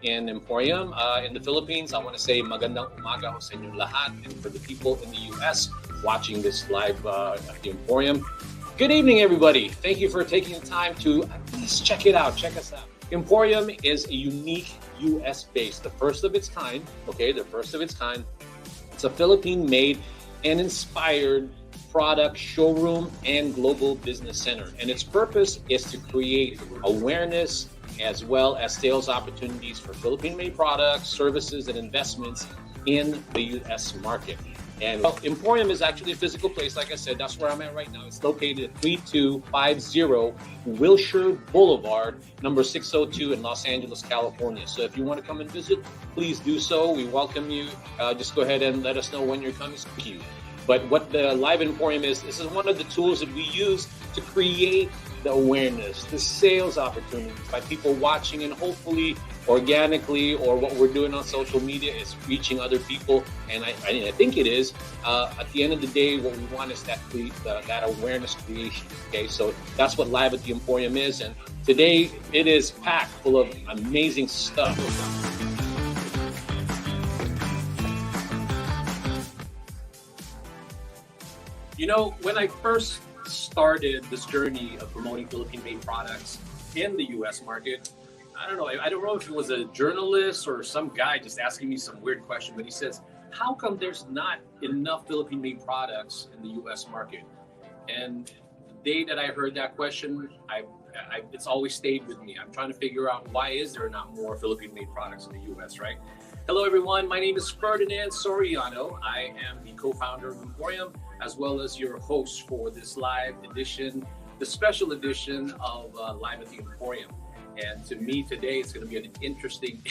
in Emporium. In the Philippines, I want to say magandang umaga ho sa inyong lahat. And for the people in the US watching this live at the Emporium, good evening, everybody. Thank you for taking the time to at least check it out. Check us out. Emporium is a unique US base, the first of its kind. Okay, the first of its kind. It's a Philippine-made and inspired product showroom and global business center. And its purpose is to create awareness as well as sales opportunities for Philippine-made products, services, and investments in the US market. And Emporium is actually a physical place. Like I said, that's where I'm at right now. It's located at 3250 Wilshire Boulevard, number 602 in Los Angeles, California. So if you want to come and visit, please do so. We welcome you. Just go ahead and let us know when you're coming. Thank you. But what the Live Emporium is, this is one of the tools that we use to create the awareness, the sales opportunities by people watching, and hopefully organically, or what we're doing on social media is reaching other people. And I think it is. At the end of the day, what we want is that awareness creation. Okay, so that's what Live at the Emporium is. And today it is packed full of amazing stuff. You know, when I first started this journey of promoting Philippine-made products in the U.S. market, I don't know if it was a journalist or some guy just asking me some weird question, but he says, how come there's not enough Philippine-made products in the U.S. market? And the day that I heard that question, it's always stayed with me. I'm trying to figure out, why is there not more Philippine-made products in the U.S., right? Hello, everyone. My name is Ferdinand Soriano. I am the co-founder of Emporium, as well as your host for this live edition, the special edition of Live at the Emporium. And to me today, it's going to be an interesting,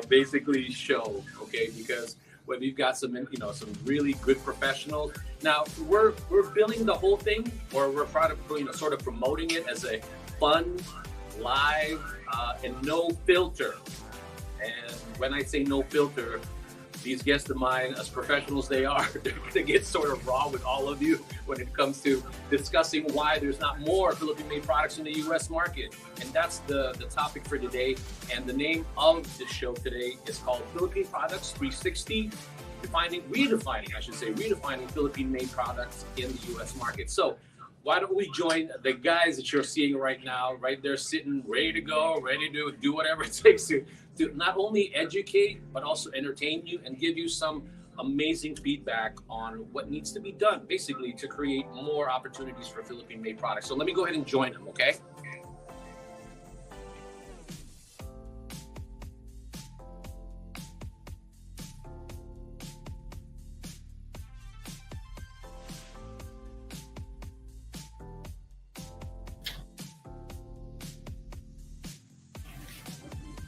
basically show, okay? Because when we've got some really good professionals. Now we're billing the whole thing, or we're sort of promoting it as a fun, live, and no filter. And when I say no filter, these guests of mine, as professionals they are, they're going to get sort of raw with all of you when it comes to discussing why there's not more Philippine-made products in the U.S. market. And that's the topic for today. And the name of the show today is called Philippine Products 360, redefining Philippine-made products in the U.S. market. So why don't we join the guys that you're seeing right now, right there sitting, ready to go, ready to do whatever it takes to not only educate, but also entertain you and give you some amazing feedback on what needs to be done, basically, to create more opportunities for Philippine-made products. So let me go ahead and join them, okay?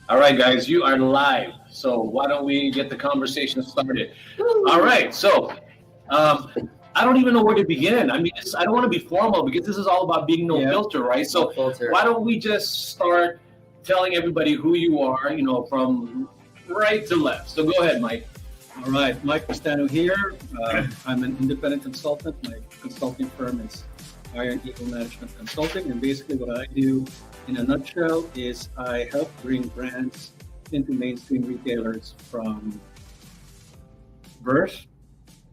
All right, guys, you are live. So why don't we get the conversation started? All right, so I don't even know where to begin. I mean, I don't want to be formal because this is all about being no filter, right? So why don't we just start telling everybody who you are, from right to left. So go ahead, Mike. All right, Mike Pestano here. I'm an independent consultant. My consulting firm is Iron Eagle Management Consulting, and basically what I do in a nutshell is I help bring brands into mainstream retailers from birth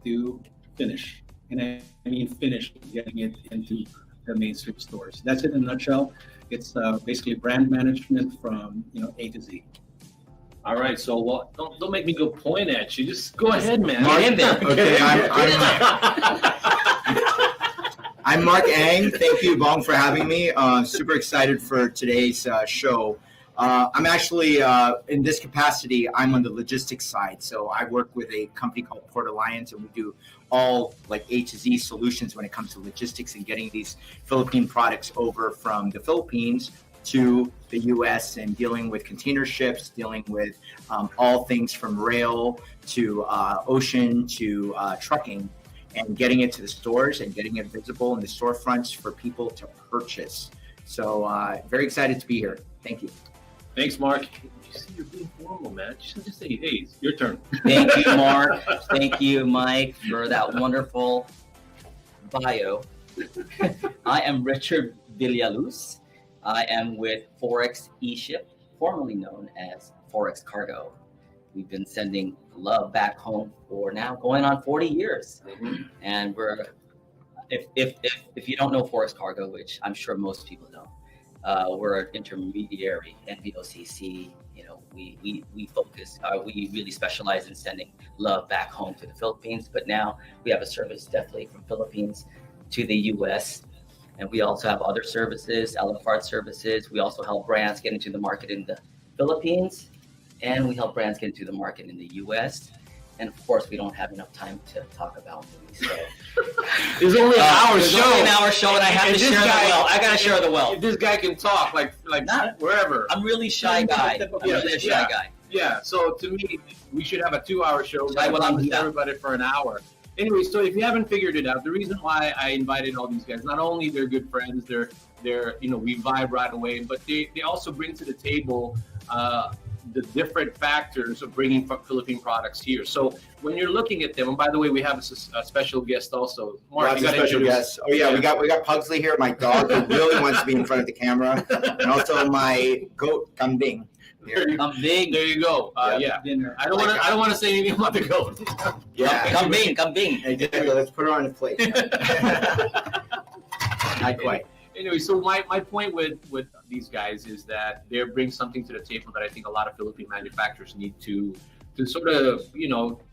to finish. And I mean finish, getting it into the mainstream stores. That's it in a nutshell. It's basically brand management from A to Z. All right, so don't make me go point at you. Just go ahead, man. Okay, I'm Marc Ang. Thank you, Bong, for having me. Super excited for today's show. I'm actually, in this capacity, I'm on the logistics side. So I work with a company called Port Alliance, and we do all like A to Z solutions when it comes to logistics and getting these Philippine products over from the Philippines to the U.S. and dealing with container ships, dealing with all things from rail to ocean to trucking, and getting it to the stores and getting it visible in the storefronts for people to purchase. So very excited to be here. Thank you. Thanks, Mark. You see, you're being formal, man. Just say, hey, it's your turn. Thank you, Mark. Thank you, Mike, for that wonderful bio. I am Richard Villaluz. I am with Forex eShip. formerly known as Forex Cargo. We've been sending love back home for now going on 40 years. And we're, if you don't know Forex Cargo, which I'm sure most people don't, we're an intermediary, NVOCC. You know, we focus, we really specialize in sending love back home to the Philippines, but now we have a service definitely from Philippines to the US. And we also have other services, a la carte services. We also help brands get into the market in the Philippines, and we help brands get into the market in the US. And of course, we don't have enough time to talk about movies. So There's only an hour there's show. only an hour show, and I have And to this share guy- the wealth. I gotta share the wealth. If this guy can talk like Not- wherever. I'm really shy guy. I'm really a shy Yeah. guy. Yeah, so to me, we should have a 2-hour show. Shy well, I'm- everybody for an hour. Anyway, so if you haven't figured it out, the reason why I invited all these guys, not only they're good friends, they're we vibe right away, but they also bring to the table the different factors of bringing Philippine products here. So when you're looking at them, and by the way, we have a special guest also. Mark, Lots you of gotta special introduce- guests. Oh yeah, we got Pugsley here, my dog who really wants to be in front of the camera, and also my goat Kambing. I'm big. There you go. Yeah. Dinner. I don't want to say anything about the goat. Yeah. Come bing. Exactly. Let's put her on the plate. Not quite. Anyway, so my point with these guys is that they bring something to the table that I think a lot of Philippine manufacturers need to sort of,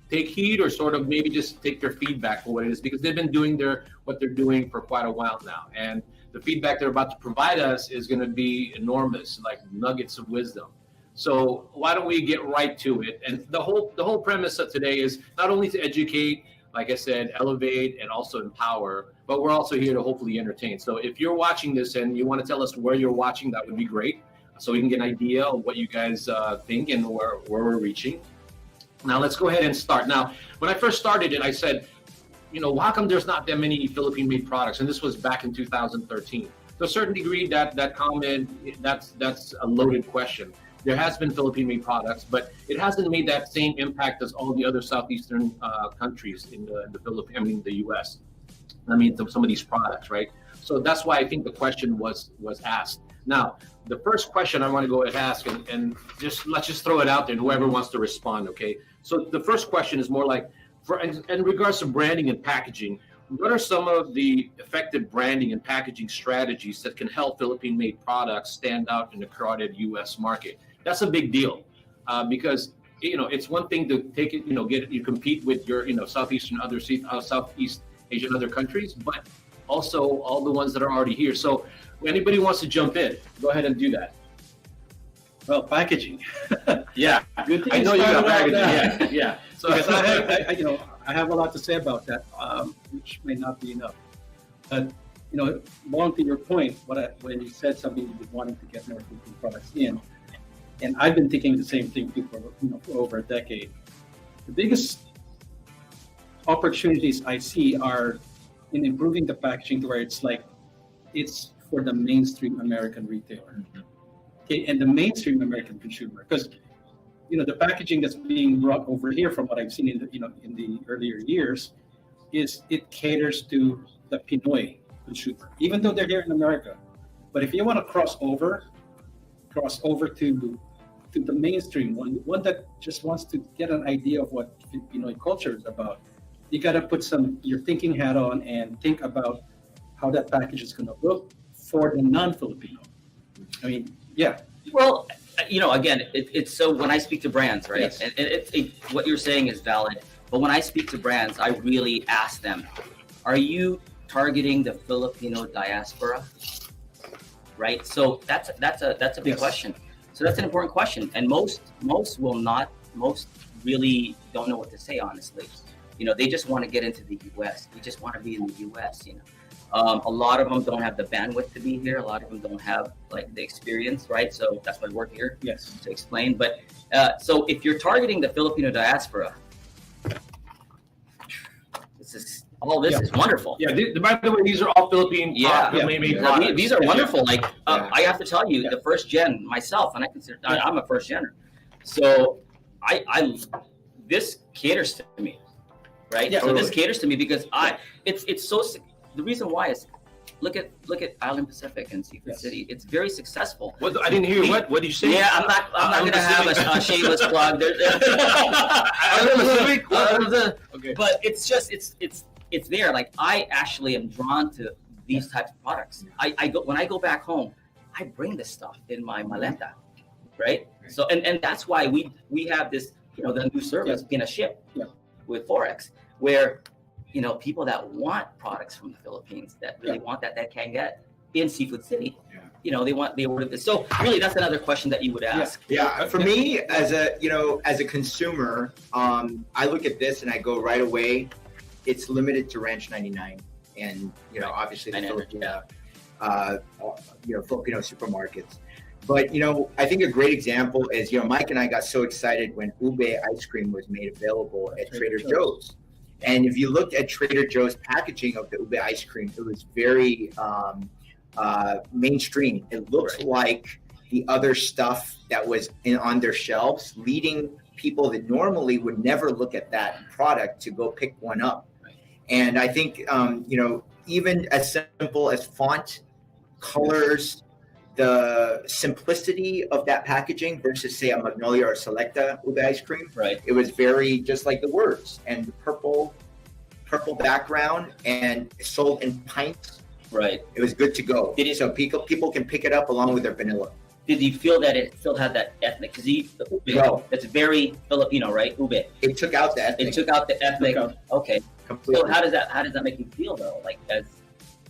take heed, or sort of maybe just take their feedback for what it is, because they've been doing what they're doing for quite a while now. And the feedback they're about to provide us is going to be enormous, like nuggets of wisdom. So why don't we get right to it? And the whole premise of today is not only to educate, like I said, elevate, and also empower, but we're also here to hopefully entertain. So if you're watching this and you want to tell us where you're watching, that would be great, so we can get an idea of what you guys think and where we're reaching. Now let's go ahead and start. Now, when I first started it, I said, how come there's not that many Philippine-made products? And this was back in 2013. To a certain degree, that comment, that's a loaded question. There has been Philippine-made products, but it hasn't made that same impact as all the other southeastern countries in the Philippines, the U.S. Some of these products, right? So that's why I think the question was asked. Now, the first question I want to go ahead and ask, and let's just throw it out there, and whoever wants to respond, okay? So the first question is more like, in regards to branding and packaging, what are some of the effective branding and packaging strategies that can help Philippine-made products stand out in the crowded U.S. market? That's a big deal, because it's one thing to take it, you compete with your Southeast Asian other countries, but also all the ones that are already here. So, anybody wants to jump in, go ahead and do that. Well, packaging. Yeah, Good thing I know you got started packaging. out Yeah. So Because I have a lot to say about that, which may not be enough. But Long to your point, when you said something you wanting to get more Philippine products in, and I've been thinking the same thing too for over a decade. The biggest opportunities I see are in improving the packaging to where it's for the mainstream American retailer, okay, and the mainstream American consumer, because the packaging that's being brought over here, from what I've seen in the earlier years, is it caters to the Pinoy consumer, even though they're here in America. But if you want to cross over to the mainstream one that just wants to get an idea of what Pinoy culture is about, you got to put your thinking hat on and think about how that package is going to look for the non-Filipino. Yeah. Well, again, it's so when I speak to brands, right? Yes. And what you're saying is valid. But when I speak to brands, I really ask them, are you targeting the Filipino diaspora? Right? So that's a big Yes. question. So that's an important question. And most really don't know what to say, honestly. They just want to get into the US. They just want to be in the US, A lot of them don't have the bandwidth to be here. A lot of them don't have the experience, right? So that's why we're here Yes. to explain. But so if you're targeting the Filipino diaspora, this is wonderful. Yeah. By the way, these are all Philippine made products. These are wonderful. Yeah. I have to tell you, the first gen myself, and I'm a first gener. So this caters to me, right? Yeah, so this totally. caters to me because it's so. The reason why is look at Island Pacific and Seafood City. It's very successful. What? I didn't hear you. What did you say? Yeah, I'm not gonna have a shameless plug. Okay. But it's just it's there. Like I actually am drawn to these types of products. I go when I go back home, I bring this stuff in my maleta, right? So and that's why we have this, the new service being a ship with Forex, where people that want products from the Philippines that really want that can get in Seafood City. They order this. So really, that's another question that you would ask. Yeah, for me as a consumer, I look at this and I go right away. It's limited to Ranch 99, and obviously the Filipino supermarkets. But I think a great example is Mike and I got so excited when ube ice cream was made available at Trader Joe's. And if you looked at Trader Joe's packaging of the ube ice cream, it was very mainstream. It looked like the other stuff that was on their shelves, leading people that normally would never look at that product to go pick one up. And I think, even as simple as font, colors, the simplicity of that packaging versus, say, a Magnolia or Selecta ube ice cream. Right. It was very just like the words, and the purple background, and sold in pints. Right. It was good to go. So people can pick it up along with their vanilla. Did you feel that it still had that ethnic? Because the ube, that's very Filipino, right? Ube. It took out the ethnic. It took out the ethnic. Okay. Completely. So how does that make you feel though? Like as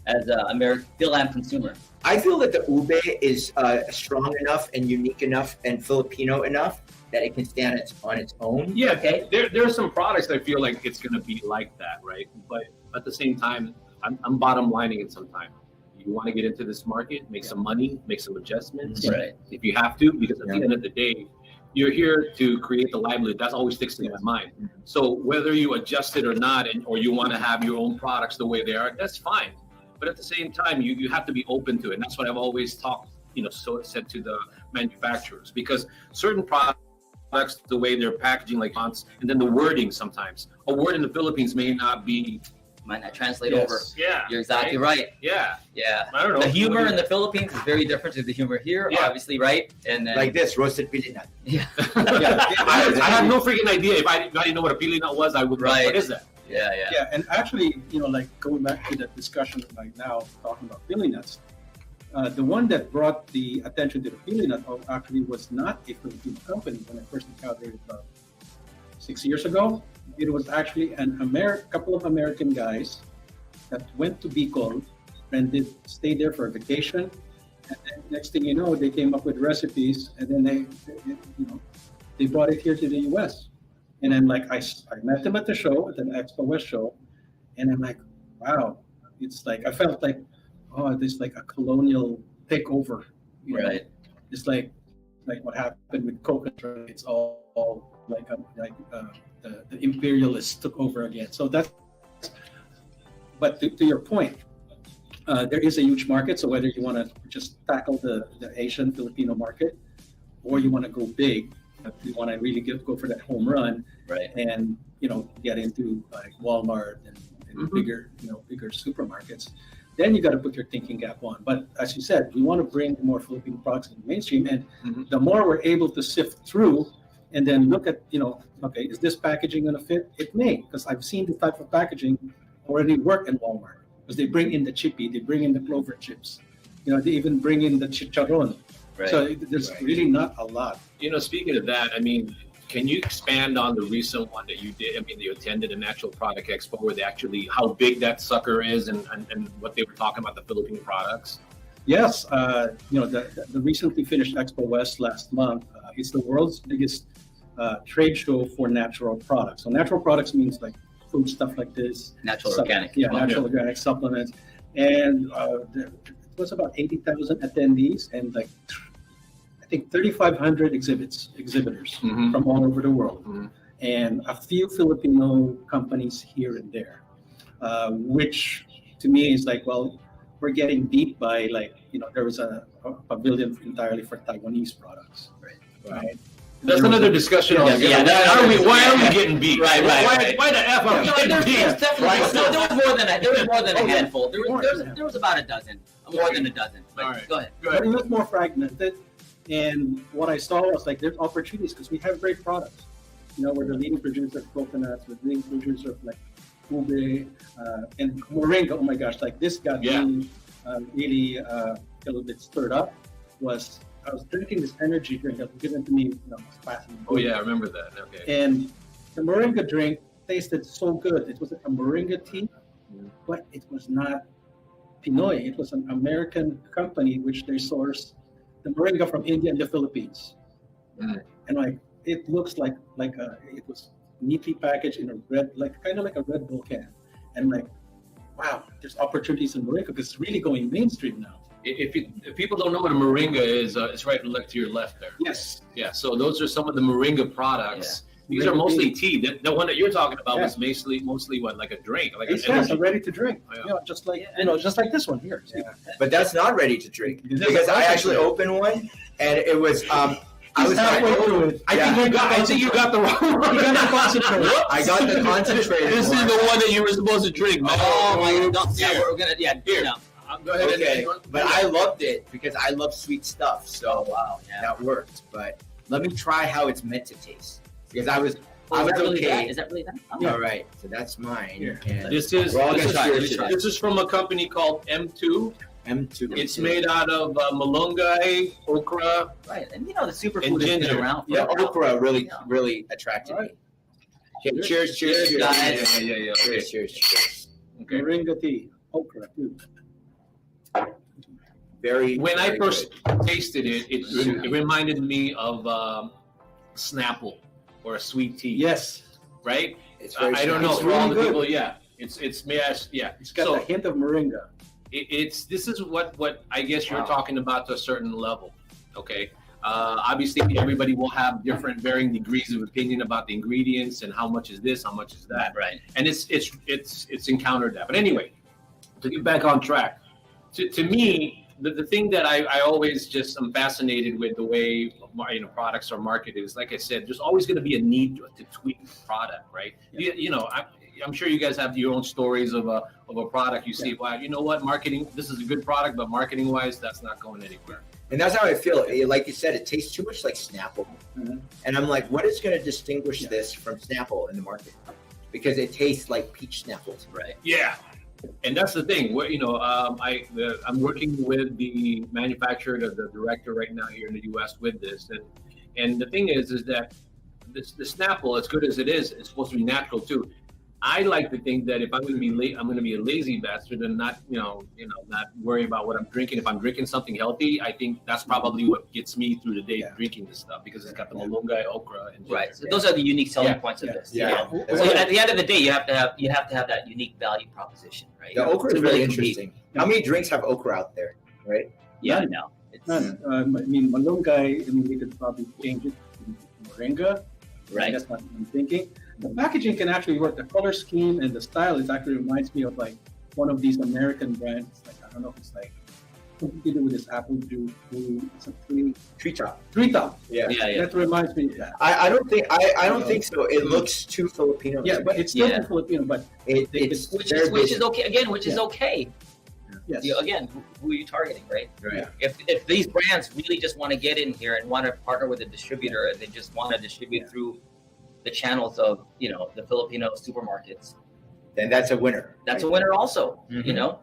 an American Phil-Am consumer? I feel that the ube is strong enough and unique enough and Filipino enough that it can stand on its own. Yeah, okay. There are some products that I feel like it's going to be like that, right? But at the same time, I'm bottom lining it sometimes. You want to get into this market, make some money, make some adjustments. Right. If you have to, because at the end of the day, you're here to create the livelihood. That's always sticks in my mind. So whether you adjust it or not, or you want to have your own products the way they are, that's fine. But at the same time, you have to be open to it. And that's what I've always said to the manufacturers, because certain products, the way they're packaging, like fonts, and then the wording sometimes. A word in the Philippines might not translate over. Yeah. You're exactly right. Yeah. Yeah. I don't know. The humor in the Philippines is very different to the humor here, obviously, right? And then, like this, roasted pilinat. Yeah. I have no freaking idea. If I didn't know what a pilinat was, I would. Right. What is that? Yeah, and actually, like going back to that discussion right now, talking about pilinats, the one that brought the attention to the pilinat actually was not a Filipino company when I first encountered it about 6 years ago. It was actually a couple of American guys that went to Bicol and stayed there for a vacation. And then next thing you know, they came up with recipes, and then they brought it here to the U.S. And then I met them at the show, at the Expo West show, and I'm like, wow, it's like I felt like, this like a colonial takeover, right? It's like what happened with coconut. It's all the imperialists took over again. So that's. But to your point, there is a huge market. So whether you want to just tackle the Asian Filipino market, or you want to go big. If you want to really go for that home run, right? And get into like Walmart and bigger supermarkets, then you got to put your thinking cap on. But as you said, we want to bring more Filipino products in the mainstream, and the more we're able to sift through, and then look at okay, is this packaging going to fit? It may, because I've seen the type of packaging already work in Walmart, because they bring in the chippy, they bring in the clover chips, they even bring in the chicharron. Right. So there's really not a lot. Speaking of that, I mean, can you expand on the recent one that you did? I mean, you attended a Natural Product Expo where they actually, how big that sucker is and what they were talking about, the Philippine products? Yes. The recently finished Expo West last month, it's the world's biggest trade show for natural products. So natural products means like food stuff like this. Organic. Yeah, natural organic supplements. And there was about 80,000 attendees and I think 3,500 exhibitors from all over the world, and a few Filipino companies here and there, which to me is we're getting beat by there was a pavilion entirely for Taiwanese products, right? That's another discussion. Yeah, altogether. yeah, Why are we getting beat? Right. Why the F are we getting There beat? was more than a handful. There was about a dozen, more than a dozen. But All right. go ahead. But it was more fragmented. And what I saw was like there's opportunities because we have great products. We're the leading producer of coconuts, we're the leading producer of like ube and moringa. Oh my gosh, like this got me really a little bit stirred up. I was drinking this energy drink that was given to me, fascinating. Oh yeah, I remember that. Okay. And the moringa drink tasted so good. It was a moringa tea, but it was not Pinoy. It was an American company which they source the moringa from India and the Philippines. And like it looks like it was neatly packaged in a red, kind of like a Red Bull can. And like, wow, there's opportunities in moringa because it's really going mainstream now. If people don't know what a moringa is, it's right to your left there. Yes. Yeah. So those are some of the moringa products. Yeah. These are mostly tea. The one that you're talking about was mostly what, like a drink, like an energy. Ready to drink. Yeah. Just like just like this one here. Yeah. But that's not ready to drink because I actually opened one and it was I was halfway through it. I think you got the wrong one. You got the concentrate. I got the concentrated. This is the one that you were supposed to drink. Oh my God! Yeah, we're gonna here. Go ahead. Okay, but I loved it because I love sweet stuff. So wow, that worked. But let me try how it's meant to taste because I was really okay. bad? Is that really that? Oh. All right, so that's mine. And This is from a company called M2. M2. It's made out of malunggay, okra. Right, and the superfood has been around. Yeah, okra really attracted me. Okay, cheers, guys. Yeah. Okay. Cheers. Okay. Moringa tea, okra too. When I first good. tasted it, it reminded me of Snapple or a sweet tea. Yes. Right? It's very I don't know. It's For all the really people, good. It's It's got a hint of moringa. This is what I guess you're talking about to a certain level. Okay. Obviously, everybody will have different varying degrees of opinion about the ingredients and how much is this, how much is that. Right. And it's encountered that. But anyway, to get back on track, to me, the thing that I always just am fascinated with the way products are marketed is, like I said, there's always going to be a need to tweak the product, right? Yeah. I'm sure you guys have your own stories of a product. You see, wow, you know what, marketing, this is a good product, but marketing wise, that's not going anywhere. And that's how I feel. Like you said, it tastes too much like Snapple. Mm-hmm. And I'm like, what is going to distinguish this from Snapple in the market? Because it tastes like peach Snapples. Right. Yeah. And that's the thing. I'm working with the manufacturer, the director right now here in the U.S. with this, and the thing is that the Snapple, as good as it is, it's supposed to be natural too. I like to think that if I'm going to be late, I'm going to be a lazy bastard and not worry about what I'm drinking. If I'm drinking something healthy, I think that's probably what gets me through the day drinking this stuff because it's got the malunggay, okra, and ginger. Right. So those are the unique selling points of this. Yeah. So at the end of the day, you have to have that unique value proposition, right? The okra is really interesting. How many drinks have okra out there, right? Yeah, I know. None. Malunggay, we could probably change it to moringa. Right. That's what I'm thinking. The packaging can actually work. The color scheme and the style actually reminds me of like one of these American brands. Like I don't know if it's like something to do with this apple juice. It's a Treetop. Yeah. That reminds me of that. I don't think so. It looks too Filipino. Yeah, but it's still Filipino, but it's which is okay. Again, which is okay. Yes. Again, who are you targeting, right? Right. If these brands really just want to get in here and want to partner with a distributor and they just want to distribute through the channels of the Filipino supermarkets, then that's a winner. That's a winner also. Mm-hmm.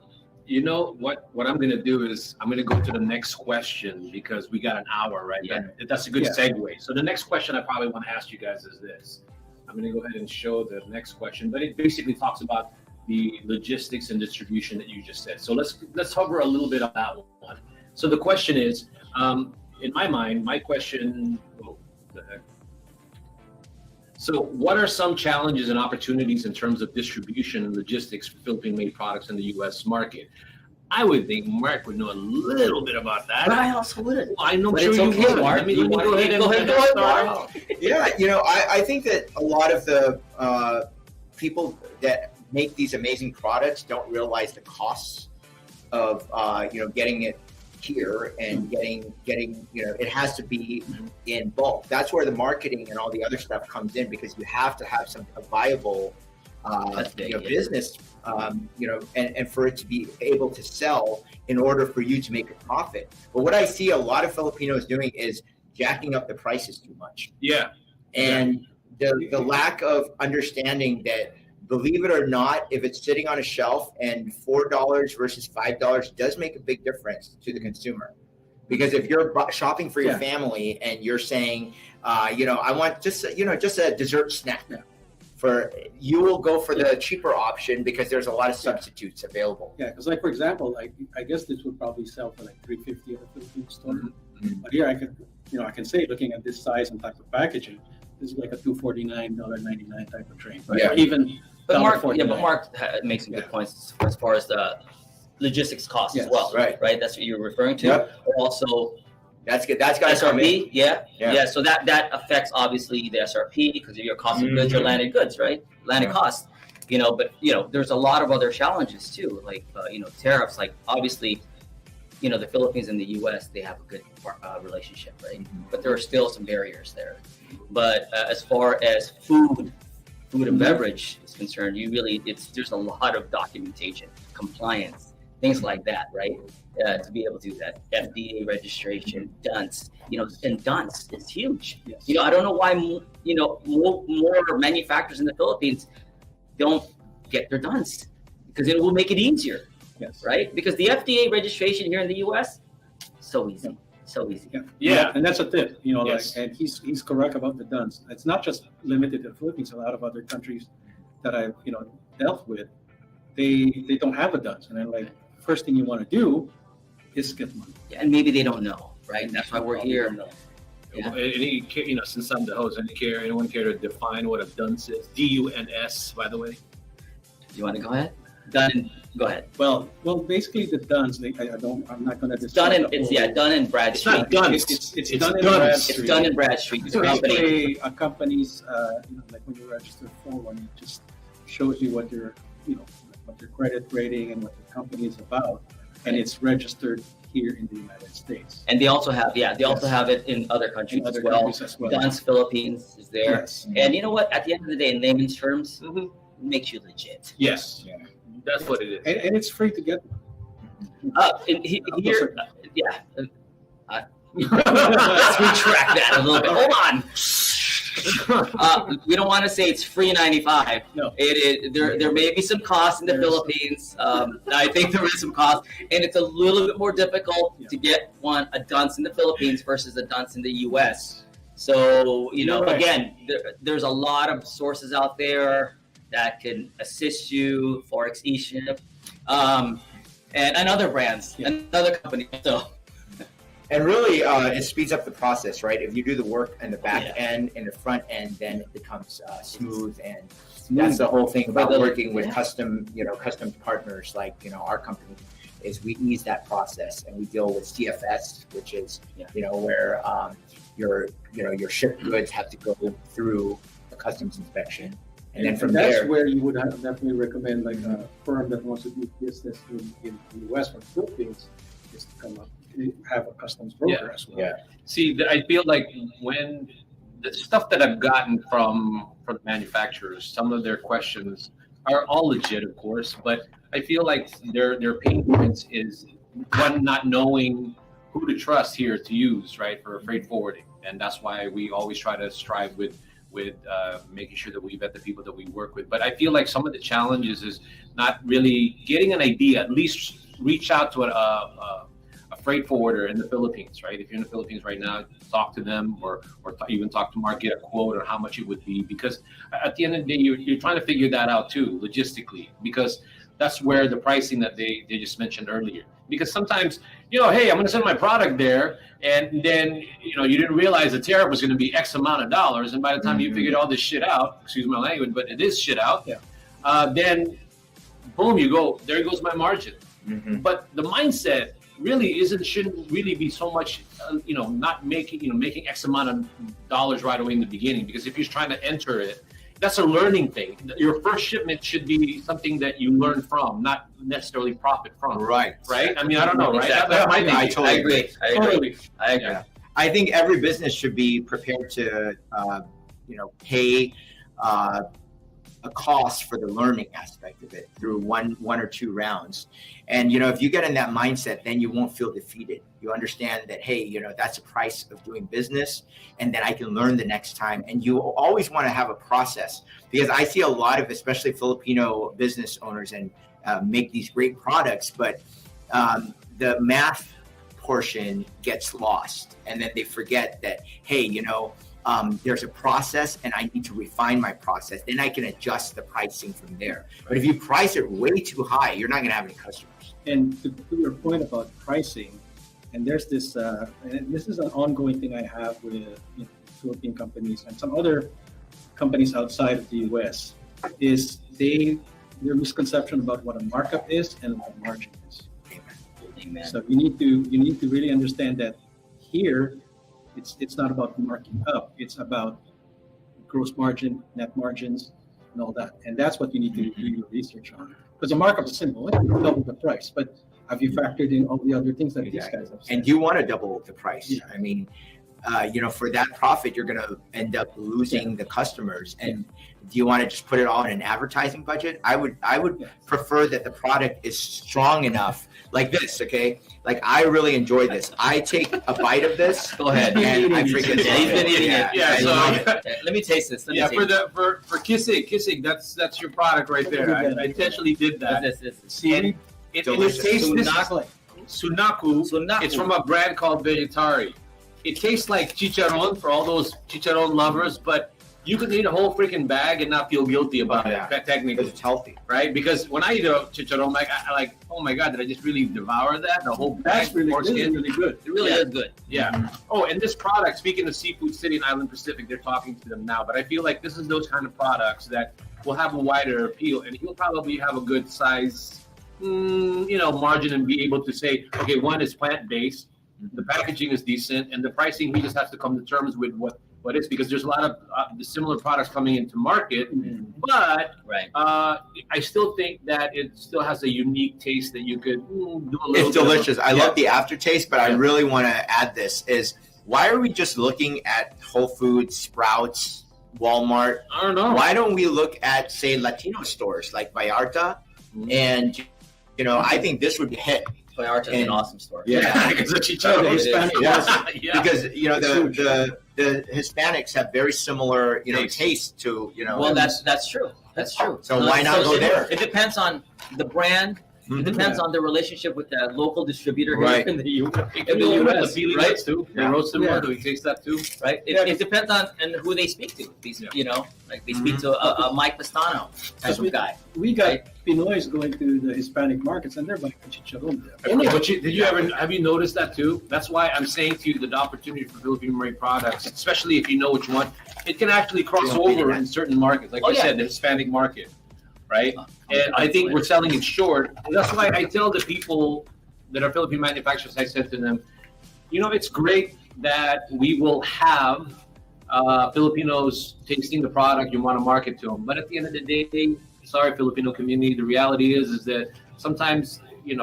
You know what I'm going to do is I'm going to go to the next question because we got an hour, right? Yeah. That's a good segue. So the next question I probably want to ask you guys is this. I'm going to go ahead and show the next question, but it basically talks about the logistics and distribution that you just said. So let's hover a little bit on that one. So the question is, in my mind, my question, the heck? So what are some challenges and opportunities in terms of distribution and logistics for Philippine-made products in the U.S. market? I would think Mark would know a little bit about that. But I also wouldn't. I'm But sure it's you okay, would. Mark. Let me go ahead and Mark. Yeah, I think that a lot of the people that make these amazing products don't realize the costs of getting it here and getting it has to be in bulk. That's where the marketing and all the other stuff comes in, because you have to have a viable business, and for it to be able to sell in order for you to make a profit. But what I see a lot of Filipinos doing is jacking up the prices too much. Yeah. And the lack of understanding that, believe it or not, if it's sitting on a shelf and $4 versus $5 does make a big difference to the consumer. Because if you're shopping for your family and you're saying, I want just a dessert snack, you will go for the cheaper option because there's a lot of substitutes available. Yeah, because for example, I guess this would probably sell for $350 at a Philippine store. But here I can say, looking at this size and type of packaging, this is like a $249, $99 type of tray. Right? Yeah. Or even But Marc $1.49. makes some good points as far as the logistics costs as well. Right. That's what you're referring to. Yep. Also, That's good. That's got to come in. SRP. Yeah. So that affects obviously the SRP because of your cost of goods or landed goods, right? Landed costs. But there's a lot of other challenges too, like tariffs. Like obviously, the Philippines and the U.S. they have a good relationship, right? But there are still some barriers there. But as far as food and beverage is concerned, there's a lot of documentation, compliance, things like that, right? To be able to do that, FDA registration, DUNS, and DUNS is huge. Yes. I don't know why, more manufacturers in the Philippines don't get their DUNS, because it will make it easier, right? Because the FDA registration here in the U.S. so easy. So easy. Yeah, and that's a tip, Yes. and he's correct about the DUNS. It's not just limited to the Philippines. A lot of other countries that I've dealt with, they don't have a DUNS, and then first thing you want to do is get money. Yeah, and maybe they don't know, right? That's why we're here. Yeah. Since I'm the host, anyone care to define what a DUNS is? DUNS, by the way. You want to go ahead? Go ahead. Well, basically the DUNS. I'm not going to Dun and Bradstreet. It's not DUNS. It's It's Dun and DUNS. Bradstreet. It's Dun and Bradstreet. It's basically a company's, like when you register for one, it just shows you what your credit rating and what the company is about, and it's registered here in the United States. And they also have, have it in other countries, In other as, well. countries as well. DUNS Philippines is there. Yes. And you know what? At the end of the day, in layman's terms, it makes you legit. Yes. Yeah. That's what it is. And it's free to get. Here, let's retract that a little bit. Hold on. We don't want to say it's free 95. No. There may be some costs in the Philippines. I think there is some cost, and it's a little bit more difficult to get a DUNS in the Philippines versus a DUNS in the U.S. So Right. Again, there's a lot of sources out there that can assist you, Forex eShip, and other brands, another company. So. And really, it speeds up the process, right? If you do the work in the back end and the front end, then it becomes smooth. And that's the whole thing about working with custom partners like our company, is we ease that process, and we deal with CFS, which is where your shipped goods have to go through a customs inspection. And then from that's there, where you would definitely recommend a firm that wants to do business in the U.S. or the Philippines is to come up, have a customs broker as well. Yeah. See, I feel like when the stuff that I've gotten from manufacturers, some of their questions are all legit, of course, but I feel like their pain points is one, not knowing who to trust here to use, right, for freight forwarding. And that's why we always try to strive with making sure that we vet the people that we work with. But I feel like some of the challenges is not really getting an idea. At least reach out to a freight forwarder in the Philippines, right? If you're in the Philippines right now, talk to them or even talk to Mark, get a quote on how much it would be. Because at the end of the day, you're trying to figure that out too, logistically, because that's where the pricing that they just mentioned earlier. Because sometimes, hey, I'm going to send my product there, and then, you didn't realize the tariff was going to be X amount of dollars. And by the time you figured all this shit out, excuse my language, but it is shit out, then boom, there goes my margin. But the mindset really shouldn't really be so much, not making X amount of dollars right away in the beginning. Because if you're trying to enter it, that's a learning thing. Your first shipment should be something that you learn from, not necessarily profit from. Right. Right? I mean, I don't know, right? Exactly. That's my thinking. I totally agree. Totally. I agree. Yeah. I think every business should be prepared to, pay a cost for the learning aspect of it through one or two rounds. And, if you get in that mindset, then you won't feel defeated. You understand that, hey, that's the price of doing business, and then I can learn the next time. And you always want to have a process, because I see a lot of, especially Filipino business owners, and make these great products, but the math portion gets lost. And then they forget that, hey, there's a process, and I need to refine my process. Then I can adjust the pricing from there. But if you price it way too high, you're not going to have any customers. And to your point about pricing, and there's this, and this is an ongoing thing I have with Philippine companies and some other companies outside of the US, is their misconception about what a markup is and what a margin is. Amen. So you need to really understand that here, it's not about marking up. It's about gross margin, net margins, and all that. And that's what you need to do your research on. Because the markup is simple, double the price. But have you factored in all the other things that these guys have said? And you want to double the price. Yeah. I mean, for that profit, you're going to end up losing the customers. And do you want to just put it all in an advertising budget? I would prefer that the product is strong enough, like this, okay? Like, I really enjoy this. I take a bite of this. Go ahead. And I freaking Yeah, he's been eating it. Yeah, so Let me taste this. for kissing, that's your product right there. I intentionally did that. See, And it Delicious. tastes Sunaku. Sunaku. It's from a brand called Vegetari. It tastes like chicharron for all those chicharron lovers, but you could eat a whole freaking bag and not feel guilty about it, technically. Because it's healthy. Right? Because when I eat a chicharron, I like, oh my God, did I just really devour that? The whole bag. That's really good. Really good. It really is good. Yeah. Oh, and this product, speaking of Seafood City and Island Pacific, they're talking to them now. But I feel like this is those kind of products that will have a wider appeal, and he'll probably have a good size, margin, and be able to say, okay, one is plant-based, the packaging is decent, and the pricing, he just has to come to terms with what is, because there's a lot of similar products coming into market, but I still think that it still has a unique taste that you could do a little. It's delicious. I love the aftertaste, but I really want to add this is, why are we just looking at Whole Foods, Sprouts, Walmart? I don't know. Why don't we look at, say, Latino stores like Vallarta? And, I think this would be a hit. Vallarta is an awesome store. Yeah. Because of chicharron. Because, the Hispanics have very similar, taste to, Well, that's true. That's true. So why not go there? It depends on the brand. It depends on the relationship with the local distributor here in the U.S. The peeling nuts too. They roast them. Do we taste that too? Right. It depends on who they speak to. They speak to a Mike Pestano type of guy. We got Pinoys going to the Hispanic markets, and they're buying chicharron there. But have you noticed that too? That's why I'm saying to you, the opportunity for Philippine-Made products, especially if you know which one, it can actually cross over in certain markets. Like I said, the Hispanic market. Right? And I think we're selling it short. That's why I tell the people that are Philippine manufacturers, I said to them, it's great that we will have Filipinos tasting the product you want to market to them. But at the end of the day, sorry, Filipino community, the reality is that sometimes,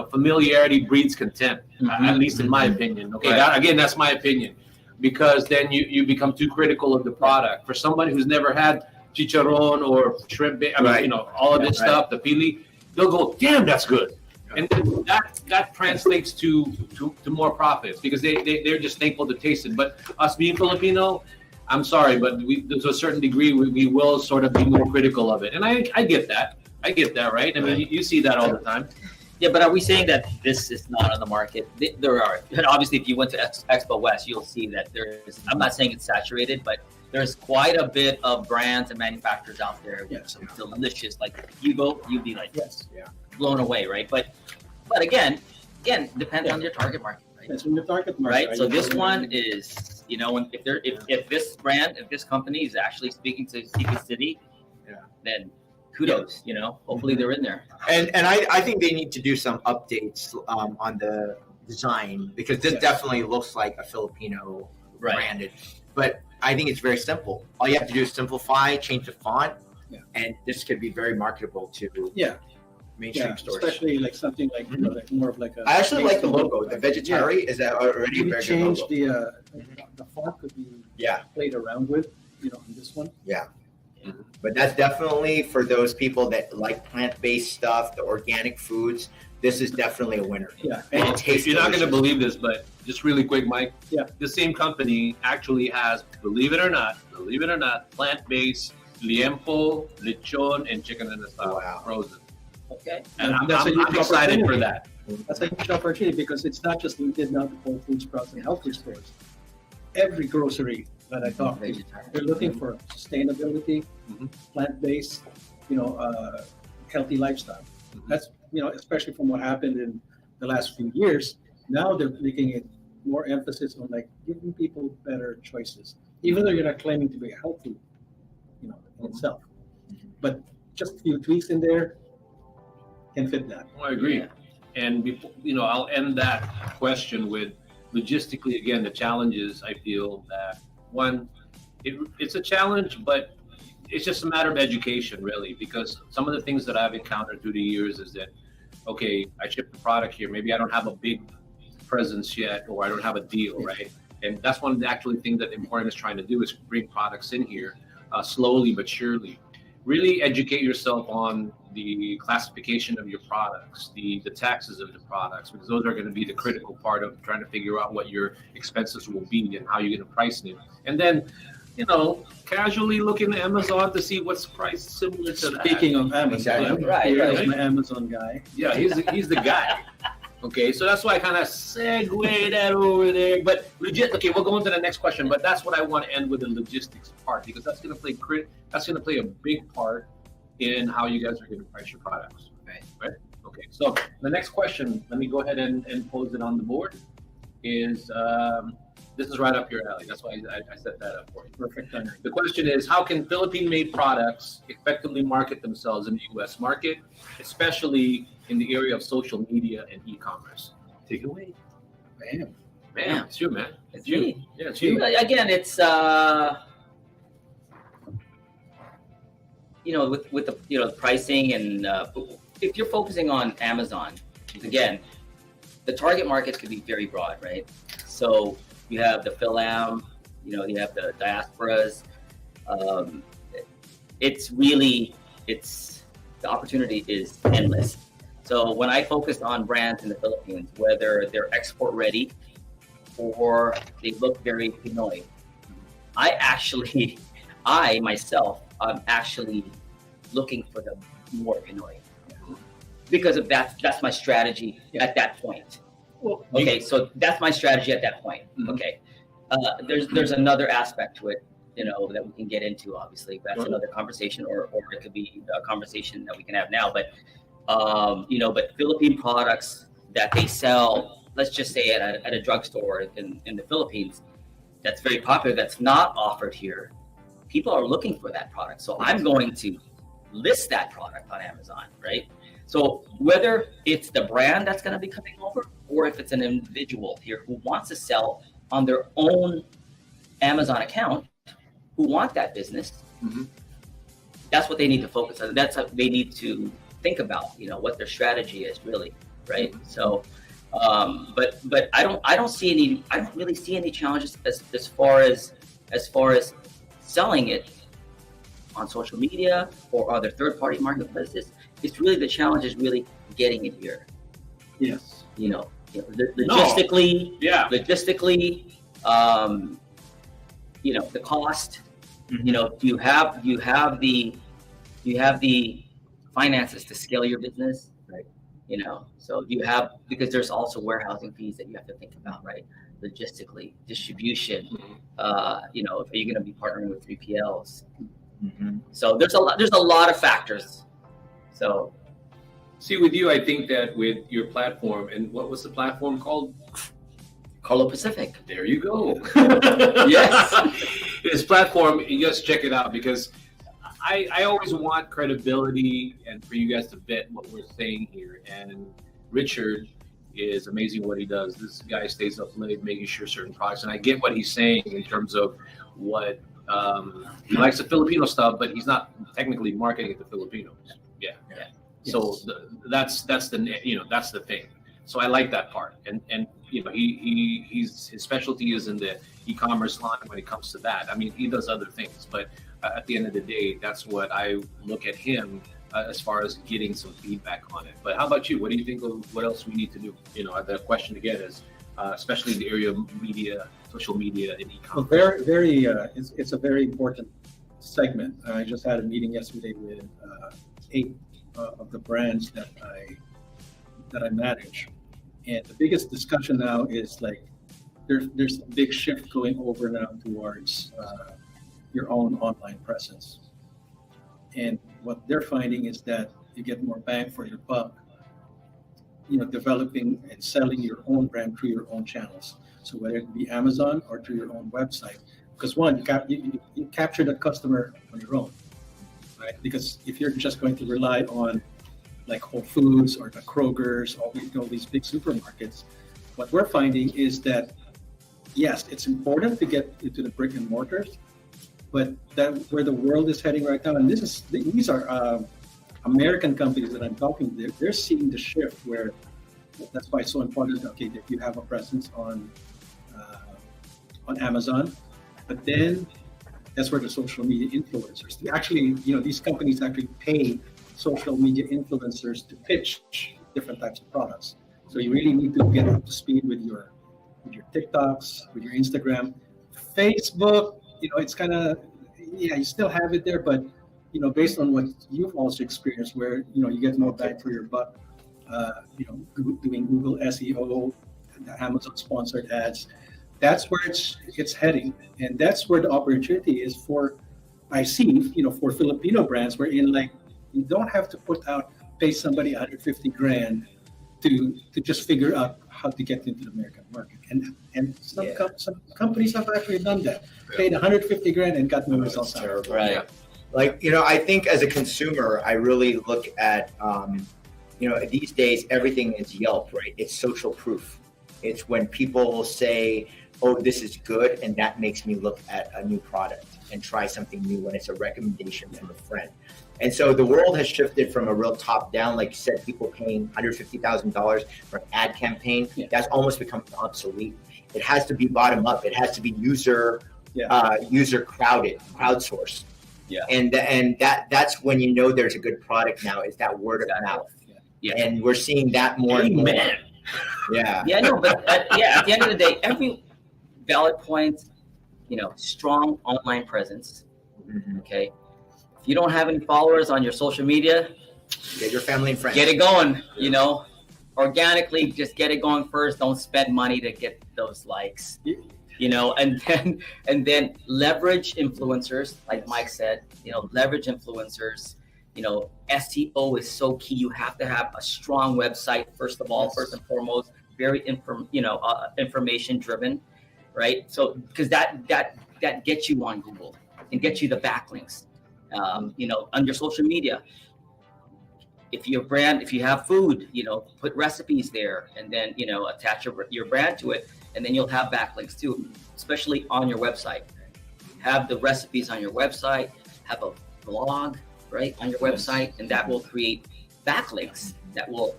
familiarity breeds contempt, at least in my opinion. Okay, that's my opinion. Because then you become too critical of the product. For somebody who's never had chicharron or shrimp, all of this stuff, the pili, they'll go, damn, that's good. And that translates to more profits, because they're just thankful to taste it. But us being Filipino, I'm sorry, but to a certain degree, we will sort of be more critical of it. And I get that. Right? I mean, you see that all the time. Yeah, but are we saying that this is not on the market? There are. And obviously, if you went to Expo West, you'll see that there is. I'm not saying it's saturated, but there's quite a bit of brands and manufacturers out there with some delicious, like you'd be like blown away, right? But again, depends on your target market, right? That's on your target market, right? So this one is, if this company is actually speaking to Seafood City, then kudos, hopefully they're in there. And I think they need to do some updates on the design, because this definitely looks like a Filipino branded. But I think it's very simple. All you have to do is simplify, change the font, Yeah. and this could be very marketable to Yeah, mainstream yeah, stores. especially like something like, like more of like a. I actually like the tasty logo. The vegetarian is that already a We very good changed logo. the font could be Yeah. played around with, on this one. But that's definitely for those people that like plant-based stuff, the organic foods. This is definitely a winner. Yeah. And it tastes You're not going to delicious. believe this, but just really quick, Mike. Yeah. The same company actually has, believe it or not, plant-based liempo, lechon, and chicken in the style Wow. frozen. Okay. And I'm That's a huge excited for opportunity. that. That's a huge opportunity because it's not just limited now to Whole Foods, Sprouts, and health food stores. Every grocery that I talk to, Vegetarian. they're looking for sustainability, Mhm. plant-based, healthy lifestyle. Mhm. That's, especially from what happened in the last few years. Now they're making it more emphasis on like giving people better choices, even though you're not claiming to be a health food, in itself. But just a few tweaks in there can fit that. Oh, I agree. Yeah. And before, I'll end that question with logistically, again, the challenges. I feel that one, it's a challenge, but it's just a matter of education, really, because some of the things that I've encountered through the years is that, okay, I ship the product here. Maybe I don't have a big presence yet, or I don't have a deal, right? And that's one of the actually things that Emporium is trying to do is bring products in here slowly but surely. Really educate yourself on the classification of your products, the taxes of the products, because those are going to be the critical part of trying to figure out what your expenses will be and how you're going to price it. And then, casually look in Amazon to see what's priced similar to that. Speaking of Amazon, Exactly. Right, here's right. my Amazon guy. Yeah, he's the guy. Okay, so that's why I kind of segue that over there. But legit, okay, we'll go into the next question. But that's what I want to end with, the logistics part, because that's going to play a big part in how you guys are going to price your products. Right. Okay. So the next question, let me go ahead and pose it on the board. Is this is right up your alley? That's why I set that up for you. Perfect timing. The question is, how can Philippine-made products effectively market themselves in the U.S. market, especially in the area of social media and e-commerce? Take it away. Bam. Man, it's you, man. It's you. me. Yeah, it's you. Again, it's with the pricing and if you're focusing on Amazon, again, the target markets could be very broad, right? So you have the Philam, you have the diasporas. The opportunity is endless. So when I focus on brands in the Philippines, whether they're export ready or they look very Pinoy, I myself, I'm actually looking for the more Pinoy because of that's my strategy at that point. Well, Okay, so that's my strategy at that point. Mhm. Okay, there's another aspect to it, that we can get into. Obviously, that's another conversation, or it could be a conversation that we can have now. But but Philippine products that they sell, let's just say at a drugstore in the Philippines, that's very popular. That's not offered here. People are looking for that product, so I'm going to list that product on Amazon, right? So whether it's the brand that's going to be coming over, or if it's an individual here who wants to sell on their own Amazon account, who want that business, Mhm. that's what they need to focus on. That's what they need to think about, what their strategy is really, right? So, but I don't really see any challenges as far as selling it on social media or other third-party marketplaces. It's really the challenge is really getting it here. Yes. Logistically, Yeah. the cost. Do you have the finances to scale your business? Right. So do you have, because there's also warehousing fees that you have to think about, right? Logistically, distribution. Are you going to be partnering with 3PLs? So there's a lot of factors. So See, with you, I think that with your platform, and what was the platform called? Colo Pacific. There you go. Yes. This platform, you just check it out, because I always want credibility and for you guys to vet what we're saying here. And Richard is amazing what he does. This guy stays up late making sure certain products, and I get what he's saying in terms of what He likes the Filipino stuff, but he's not technically marketing it to Filipinos. Yeah. So that's the thing. So I like that part, and his specialty is in the e-commerce line when it comes to that. I mean, he does other things, but at the end of the day, that's what I look at him as far as getting some feedback on it. But how about you? What do you think of what else we need to do? The question again is, especially in the area of media, social media, and e-commerce. Well, it's a very important segment. I just had a meeting yesterday with 8 of the brands that I manage, and the biggest discussion now is like there's a big shift going over now towards your own online presence, and what they're finding is that you get more bang for your buck, developing and selling your own brand through your own channels. So whether it be Amazon or through your own website, because one, you capture the customer on your own, right? Because if you're just going to rely on like Whole Foods or the Kroger's, all these big supermarkets, what we're finding is that yes, it's important to get into the brick and mortars, but that where the world is heading right now, and these are American companies that I'm talking to, they're seeing the shift where that's why it's so important. Okay, that you have a presence on Amazon, but then that's where the social media influencers. Actually, these companies actually pay social media influencers to pitch different types of products. So you really need to get up to speed with your TikToks, with your Instagram, Facebook. It's kind of you still have it there, but based on what you've also experienced, where you get more bang for your buck, doing Google SEO, Amazon sponsored ads. That's where it's heading, and that's where the opportunity is for Filipino brands, wherein like you don't have to pay somebody $150,000 to just figure out how to get into the American market, and some companies have actually done that, paid $150,000 and got no results out of it. Right. Yeah. Like, I think as a consumer, I really look at, these days, everything is Yelp, right? It's social proof. It's when people will say, oh, this is good, and that makes me look at a new product and try something new when it's a recommendation from a friend. And so the world has shifted from a real top down, like you said, people paying $150,000 for an ad campaign. Yeah. That's almost become obsolete. It has to be bottom up. It has to be user crowdsourced. Yeah. And that's when there's a good product now, is that word of mouth. Yeah. And we're seeing that more and more. Yeah. Yeah, no, but at the end of the day, every valid point, strong online presence. Mm-hmm. Okay. If you don't have any followers on your social media, get your family and friends. Get it going, organically, just get it going first. Don't spend money to get those likes. And then leverage influencers, like Mike said, leverage influencers. SEO is so key. You have to have a strong website, first of all, first and foremost, very information driven, right? So, because that gets you on Google and gets you the backlinks, on your social media. If you have food, put recipes there, and then, attach your brand to it. And then you'll have backlinks too, especially on your website. Have the recipes on your website, have a blog, right, on your website, and that will create backlinks that will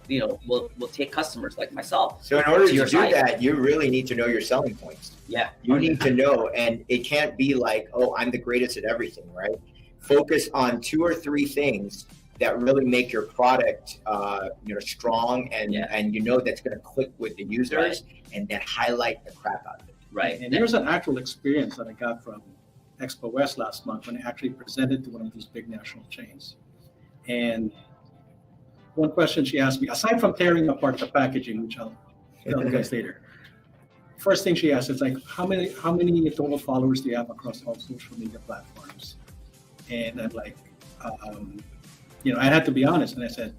take customers like myself. So in order to do that, you really need to know your selling points. Yeah. You need to know, and it can't be like, oh, I'm the greatest at everything, right? Focus on 2 or 3 things that really make your product, strong and that's going to click with the users, and then highlight the crap out of it. Right. And there's an actual experience that I got from Expo West last month when I actually presented to one of these big national chains. And one question she asked me, aside from tearing apart the packaging, which I'll tell you guys later, first thing she asked is like, how many total followers do you have across all social media platforms? And I'm like, I had to be honest, and I said,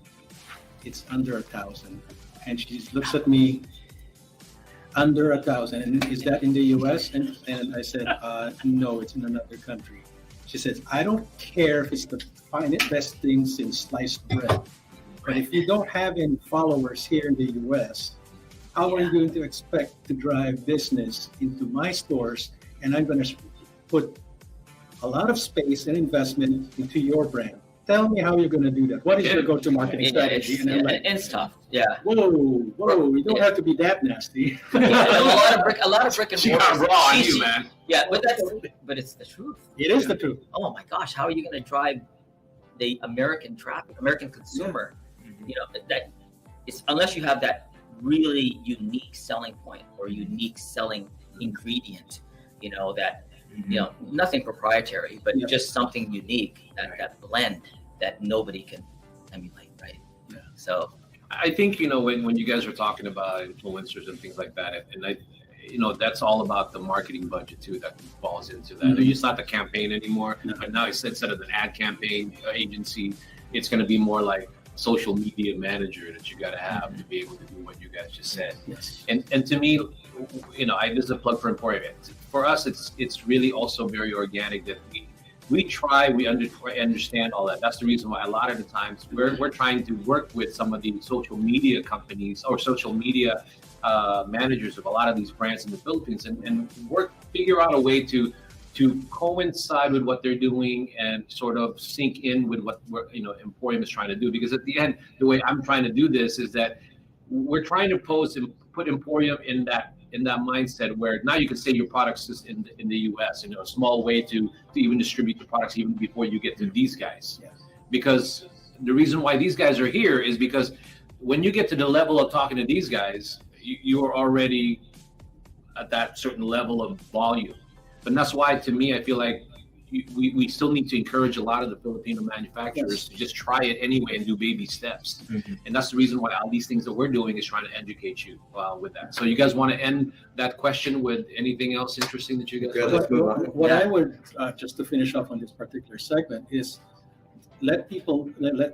it's under 1,000. And she looks at me, under 1,000. And is that in the US? And I said, no, it's in another country. She says, I don't care if it's the best thing since sliced bread, but if you don't have any followers here in the US, how are you going to expect to drive business into my stores? And I'm going to put a lot of space and investment into your brand. Tell me how you're going to do that. What is your go-to-market strategy? It's, And I'm like, it's tough. Yeah. whoa, you don't have to be that nasty. Yeah, a lot of brick and She mortar. got raw on you, man. Yeah, but it's the truth. It is the truth. Oh my gosh, how are you going to drive the American traffic, American consumer? You know, that it's unless you have that really unique selling point or unique selling ingredient, you know, that you know, nothing proprietary, but just something unique, that blend that nobody can emulate, right? Yeah. So I think, you know, when you guys are talking about influencers and things like that, and I, you know, that's all about the marketing budget too that falls into that. It's not the campaign anymore, but now instead of an ad campaign agency, it's going to be more like social media manager that you got to have to be able to do what you guys just said. Yes. And to me, you know, this is a plug for Emporium. For us, it's really also very organic that we understand all that. That's the reason why a lot of the times we're trying to work with some of the social media companies or social media managers of a lot of these brands in the Philippines and figure out a way to coincide with what they're doing and sort of sync in with what Emporium is trying to do. Because at the end, the way I'm trying to do this is that we're trying to put Emporium in that mindset where now you can say your products is in the U.S. A small way to even distribute the products even before you get to these guys. Yes. Because the reason why these guys are here is because when you get to the level of talking to these guys, you are already at that certain level of volume. But that's why, to me, I feel like we still need to encourage a lot of the Filipino manufacturers to just try it anyway and do baby steps. And that's the reason why all these things that we're doing is trying to educate you with that. So you guys want to end that question with anything else interesting that you guys Good. want? Let's move on. What I would, just to finish off on this particular segment, is let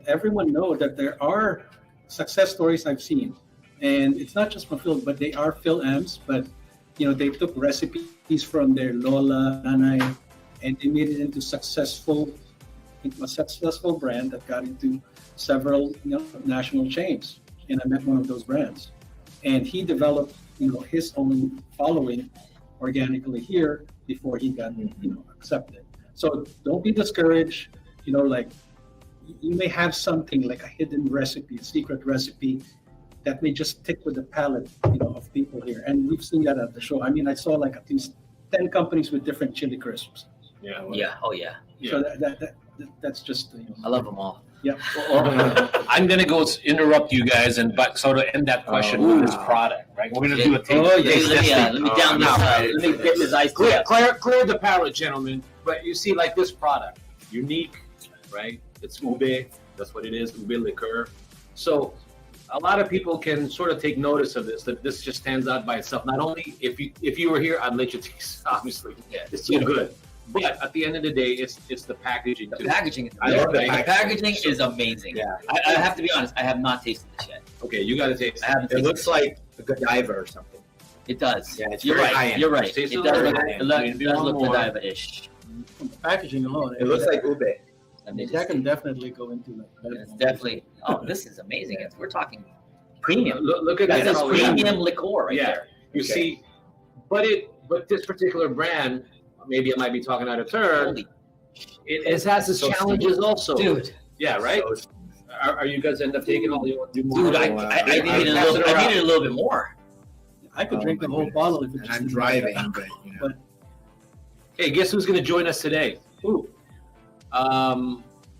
everyone know that there are success stories I've seen. And it's not just from Phil, but they are Phil-Ams, but they took recipes from their Lola, Nanay, and they made it into a successful brand that got into several national chains. And I met one of those brands, and he developed his own following organically here before he got accepted. So don't be discouraged. Like you may have something like a hidden recipe, a secret recipe that may just stick with the palate of people here, and we've seen that at the show. I mean, I saw like at least 10 companies with different chili crisps. Yeah. yeah, oh yeah, So that's just I love them all. yeah. I'm gonna go interrupt you guys and sort of end that question with this product, right? We're gonna do a taste. Let me down this. Let me get this ice tea. Clear the palate, gentlemen. But you see, like this product, unique, right? It's ube. That's what it is, ube liqueur. So a lot of people can sort of take notice of this. That this just stands out by itself. Not only if you were here, I'd let you taste. Obviously, it's so good. But at the end of the day, it's the packaging. The too. packaging is I love amazing. the The packaging is amazing. Yeah. I have to be honest. I have not tasted this yet. Okay, you got to taste. I haven't It tasted looks like a Godiva or something. It does. Yeah, it's You're very right. high-end. You're right. Tastes It a does little look. high-end. It does look More. Godiva-ish. From the packaging alone, It looks like ube. that can definitely go into like. It's definitely. Oh, this is amazing. We're talking premium. Look at That's this. premium liqueur right Yeah. there. You see, but this particular brand, maybe I might be talking out of turn. Holy It has its So challenges also. dude. Yeah, right. So, Are you guys end up taking all? You want to do more? Dude, I needed a little bit more. I could drink the whole bottle if it's. and I'm driving, but Hey, guess who's going to join us today? Who?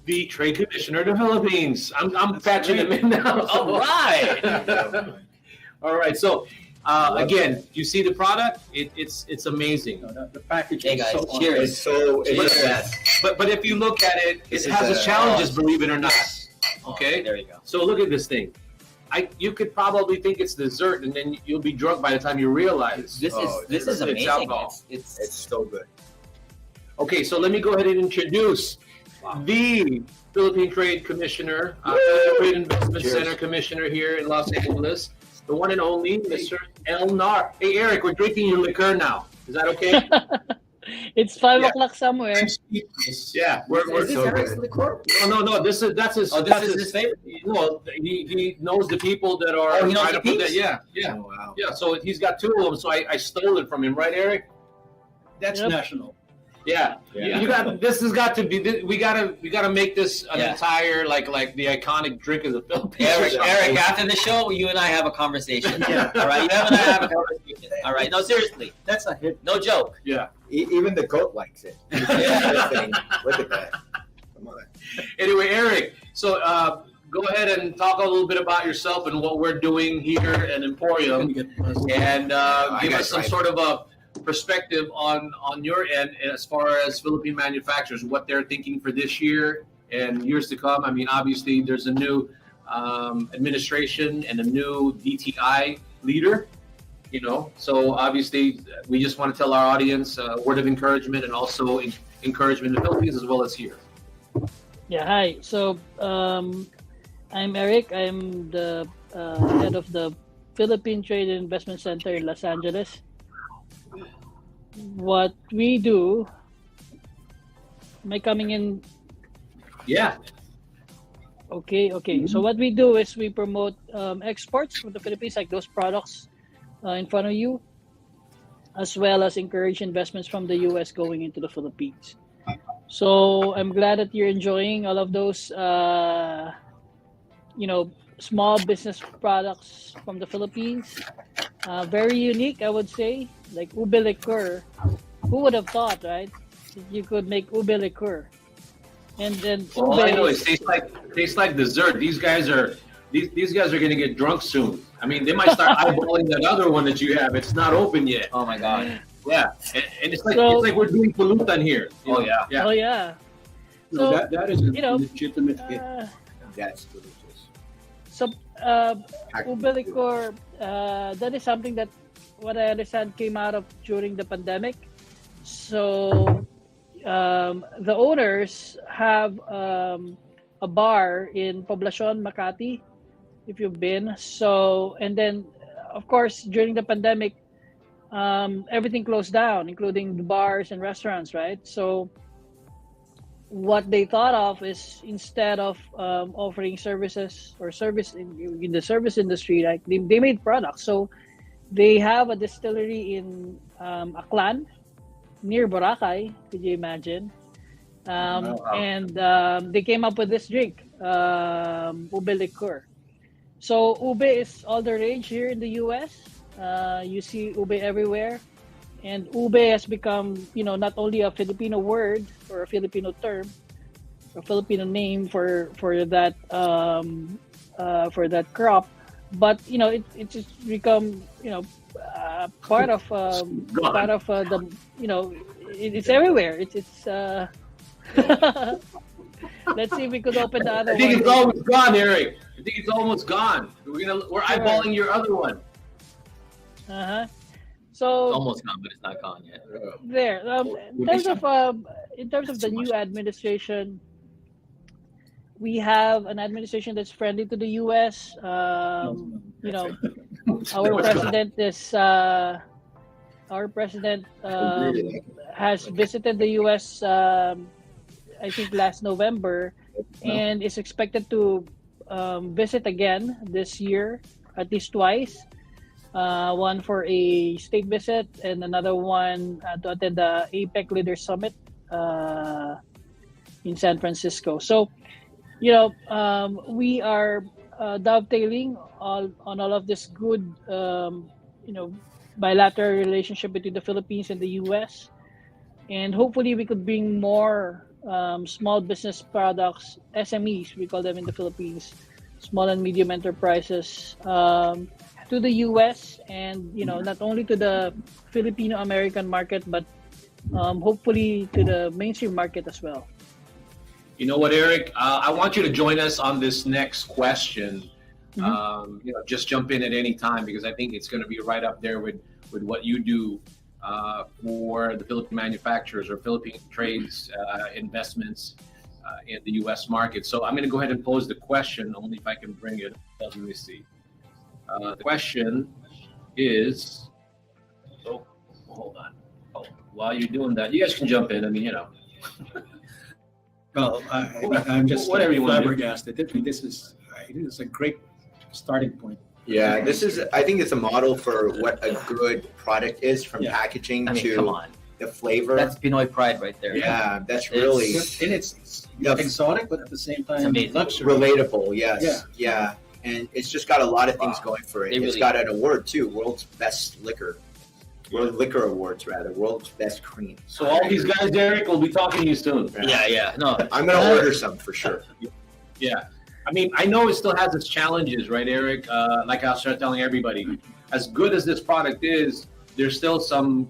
The Trade Commissioner of the Philippines. I'm patching him in now. All right. All right. So, again, you see the product. It's amazing. The packaging. Hey, guys, is so cheers. it's the best. But if you look at it, it This is has its a- challenges. Believe it or not. Okay. There you go. So look at this thing. You could probably think it's dessert, and then you'll be drunk by the time you realize. This is it's amazing. alcohol. It's so good. Okay, so let me go ahead and introduce the Philippine Trade Commissioner, Trade Investment Cheers. Center Commissioner here in Los Angeles, the one and only Mr. El Nar. Hey, Eric, we're drinking your liqueur now. Is that okay? It's 5 Yeah. o'clock somewhere. Yeah, Is this so Eric's good. liqueur? No. That's his. Oh, that's this is his favorite. No, he knows the people that are. Oh, he knows trying the to put that. peeps? Yeah. Oh, wow. Yeah, so he's got two of them. So I stole it from him, right, Eric? That's Yep. national. Yeah. Yeah. You got this. Has got to be. We gotta make this an entire like the iconic drink of the Philippines. Eric, after the show, you and I have a conversation. All right, you and I have a conversation. All right, no, seriously, That's a hit. no joke. Yeah. Even the goat likes it. Look at that. Come on. Anyway, Eric. So go ahead and talk a little bit about yourself and what we're doing here at Emporium, and give us some sort of a perspective on your end as far as Philippine manufacturers, what they're thinking for this year and years to come. I mean, obviously, there's a new administration and a new DTI leader, so obviously we just want to tell our audience a word of encouragement and also encouragement in the Philippines as well as here. Yeah, hi. So I'm Eric. I'm the head of the Philippine Trade and Investment Center in Los Angeles. What we do, am I coming in? Yeah. Okay. So what we do is we promote exports from the Philippines, like those products in front of you, as well as encourage investments from the U.S. going into the Philippines. So I'm glad that you're enjoying all of those, small business products from the Philippines. Very unique, I would say, like ube liqueur. Who would have thought, right? That you could make ube liqueur. And then All I know is tastes like dessert. These guys are going to get drunk soon. I mean, they might start eyeballing that other one that you have. It's not open yet. Oh my God. Yeah, and it's like we're doing pulutan here. Oh yeah. No, So that is a legitimate hit. That's delicious. So ube liqueur, that is something that, what I understand, came out of during the pandemic. So the owners have a bar in Poblacion, Makati, if you've been. So, and then of course during the pandemic, everything closed down, including the bars and restaurants, right? So what they thought of is, instead of offering services or service in the service industry, like they made products. So they have a distillery in Aklan near Boracay. Could you imagine? And they came up with this drink, ube liqueur. So ube is all the rage here in the U.S. You see ube everywhere, and ube has become, not only a Filipino word or a Filipino term, a Filipino name for that crop, but it's just become part of the it's everywhere. It's let's see if we could open the other one. I think it's almost gone, Eric. I think it's almost gone. We're eyeballing your other one. So It's almost gone, but it's not gone yet. there. In terms of the new administration, we have an administration that's friendly to the U.S. Our president is has visited the U.S. I think last November, and is expected to visit again this year, at least twice. One for a state visit and another one to attend the APEC Leaders Summit in San Francisco. So, we are dovetailing on all of this good, bilateral relationship between the Philippines and the U.S. And hopefully we could bring more small business products, SMEs, we call them in the Philippines, small and medium enterprises, to the U.S. and not only to the Filipino-American market, but hopefully to the mainstream market as well. You know what, Eric? I want you to join us on this next question. Just jump in at any time, because I think it's going to be right up there with what you do for the Philippine manufacturers or Philippine trades investments in the U.S. market. So I'm going to go ahead and pose the question, only if I can bring it up. Let me see. The question is, hold on. While you're doing that, you guys can jump in. I mean, Well, I'm just Whatever you want to do. flabbergasted. I think this is a great starting point. Yeah, I think it's a model for what a good product is, from packaging I mean, to come on. the flavor. That's Pinoy pride right there. Yeah, that's really And it's the exotic, but at the same time, It's amazing. luxury. relatable. Yes, yeah, and it's just got a lot of things going for it. They It's really- got an award too, world's best liquor, world liquor awards rather, world's best cream. So all these guys, Derek, will be talking to you soon. Yeah. No, I'm gonna order some for sure. Yeah. I mean, I know it still has its challenges, right, Eric? Like I was telling everybody, as good as this product is, there's still some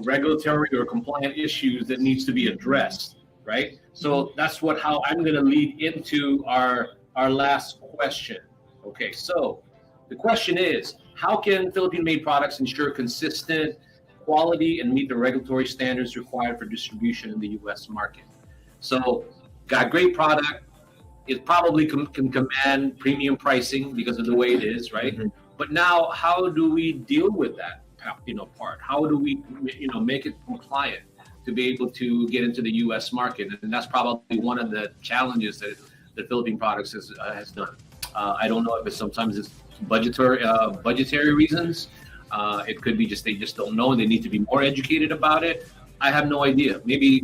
regulatory or compliant issues that needs to be addressed, right? So that's how I'm going to lead into our last question. Okay, so the question is, how can Philippine-made products ensure consistent quality and meet the regulatory standards required for distribution in the U.S. market? So, got great product. It probably can command premium pricing because of the way it is, right? Mhm. But now, how do we deal with that, part? How do we, make it compliant to be able to get into the U.S. market? And that's probably one of the challenges that Philippine Products has done. I don't know if sometimes it's budgetary reasons. It could be they just don't know and they need to be more educated about it. I have no idea. Maybe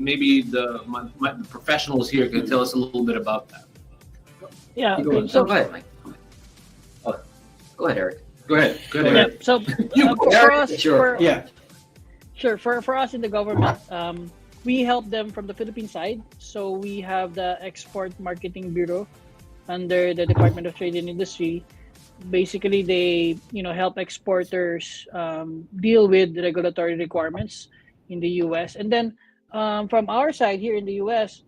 my professionals here can tell us a little bit about that. Yeah. You go Okay, on. so go ahead, Mike. Go ahead, Eric. Go ahead. yeah, Eric. so for Eric, us, sure. Yeah. Sure. For us in the government, we help them from the Philippine side. So we have the Export Marketing Bureau under the Department of Trade and Industry. Basically, they help exporters deal with the regulatory requirements in the U.S. And then from our side here in the U.S.,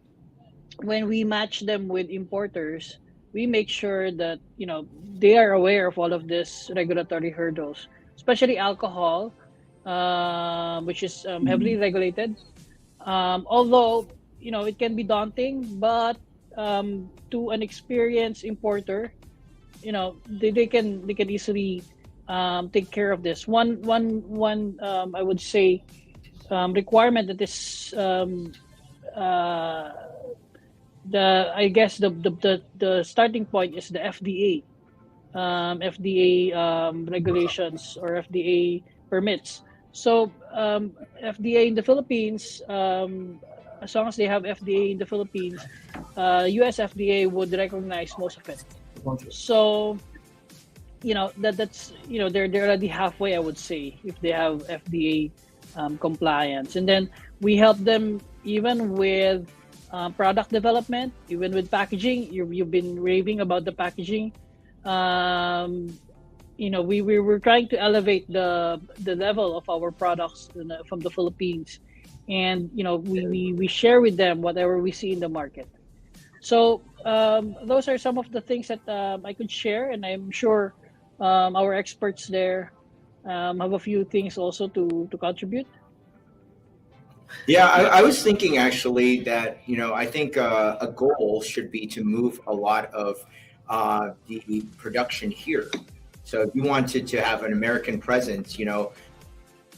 when we match them with importers, we make sure that they are aware of all of these regulatory hurdles, especially alcohol, which is heavily regulated. Although it can be daunting, but to an experienced importer, they can easily take care of this. One I would say requirement that is the starting point is the FDA. Regulations or FDA permits. So FDA in the Philippines, as long as they have FDA in the Philippines, US FDA would recognize most of it. So that's they're already halfway, I would say, if they have FDA compliance. And then we help them even with product development, even with packaging. You've been raving about the packaging. We're trying to elevate the level of our products from the Philippines, and we share with them whatever we see in the market. So those are some of the things that I could share, and I'm sure our experts there have a few things also to contribute. Yeah, I was thinking actually that, I think a goal should be to move a lot of the production here. So if you wanted to have an American presence,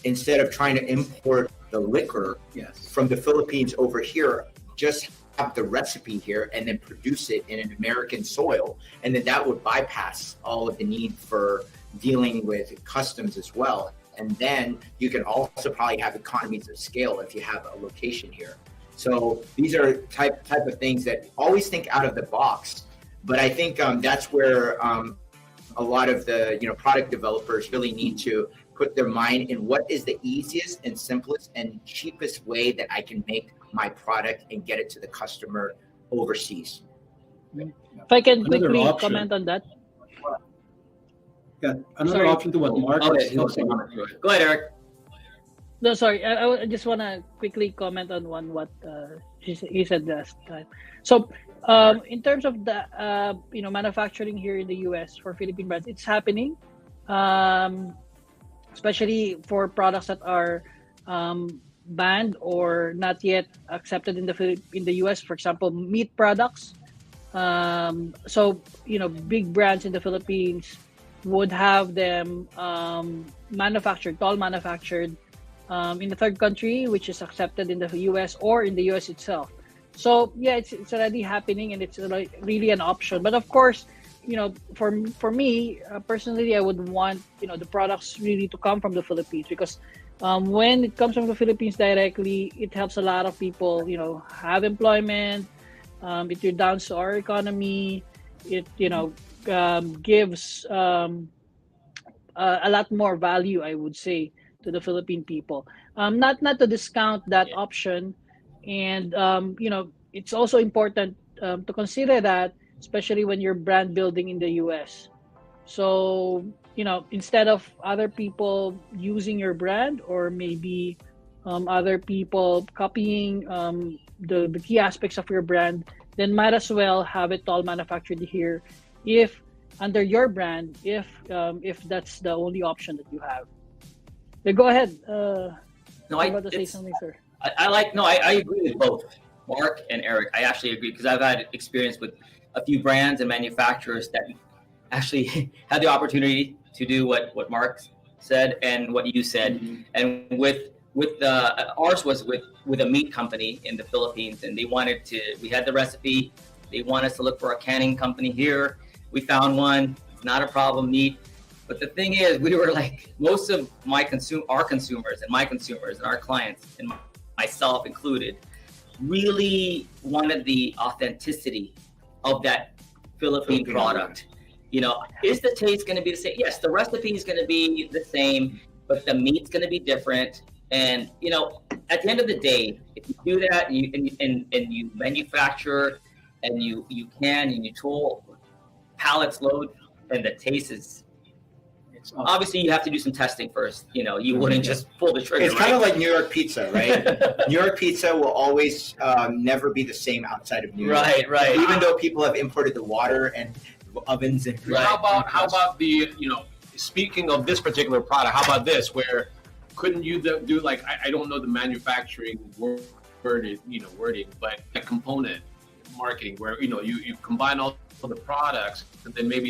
instead of trying to import the liquor Yes. from the Philippines over here, just have the recipe here and then produce it in an American soil. And then that would bypass all of the need for dealing with customs as well. And then you can also probably have economies of scale if you have a location here. So these are type of things that always think out of the box. But I think that's where a lot of the product developers really need to put their mind in what is the easiest and simplest and cheapest way that I can make my product and get it to the customer overseas. If I can Another quickly option. comment on that. Yeah. Another Sorry. option to what Mark Okay, was saying. go ahead, Eric. No, sorry. I just want to quickly comment on what he said last time. So, in terms of the manufacturing here in the U.S. for Philippine brands, it's happening, especially for products that are banned or not yet accepted in the U.S. For example, meat products. So big brands in the Philippines would have them manufactured in the third country, which is accepted in the US or in the US itself. So yeah, it's already happening, and it's really an option. But of course, for me personally, I would want the products really to come from the Philippines, because when it comes from the Philippines directly, it helps a lot of people have employment. It redounds to our economy. It gives a lot more value, I would say, to the Philippine people. Not to discount that option, and it's also important to consider that, especially when you're brand building in the U.S. So instead of other people using your brand, or maybe other people copying the key aspects of your brand, then might as well have it all manufactured here, if under your brand, if that's the only option that you have. Yeah, go ahead. No, I'm about to say something, sir. I agree with both Mark and Eric. I actually agree, because I've had experience with a few brands and manufacturers that actually had the opportunity to do what Mark said and what you said. Mm-hmm. And with ours was with a meat company in the Philippines, and we had the recipe. They want us to look for a canning company here. We found one. It's not a problem, meat. But the thing is, we were like, most of our consumers and our clients, and myself included, really wanted the authenticity of that Philippine product. Is the taste going to be the same? Yes, the recipe is going to be the same, but the meat's going to be different. And at the end of the day, if you do that and you manufacture and you can and you tool pallets load, and the taste is. Obviously, you have to do some testing first. You wouldn't just pull the trigger. It's kind of like New York pizza, right? New York pizza will always never be the same outside of New York. Right. Even though people have imported the water and ovens and. Right. How about the speaking of this particular product? How about this? Where couldn't you do like I don't know the manufacturing wording, but a component marketing where you combine all the products, and then maybe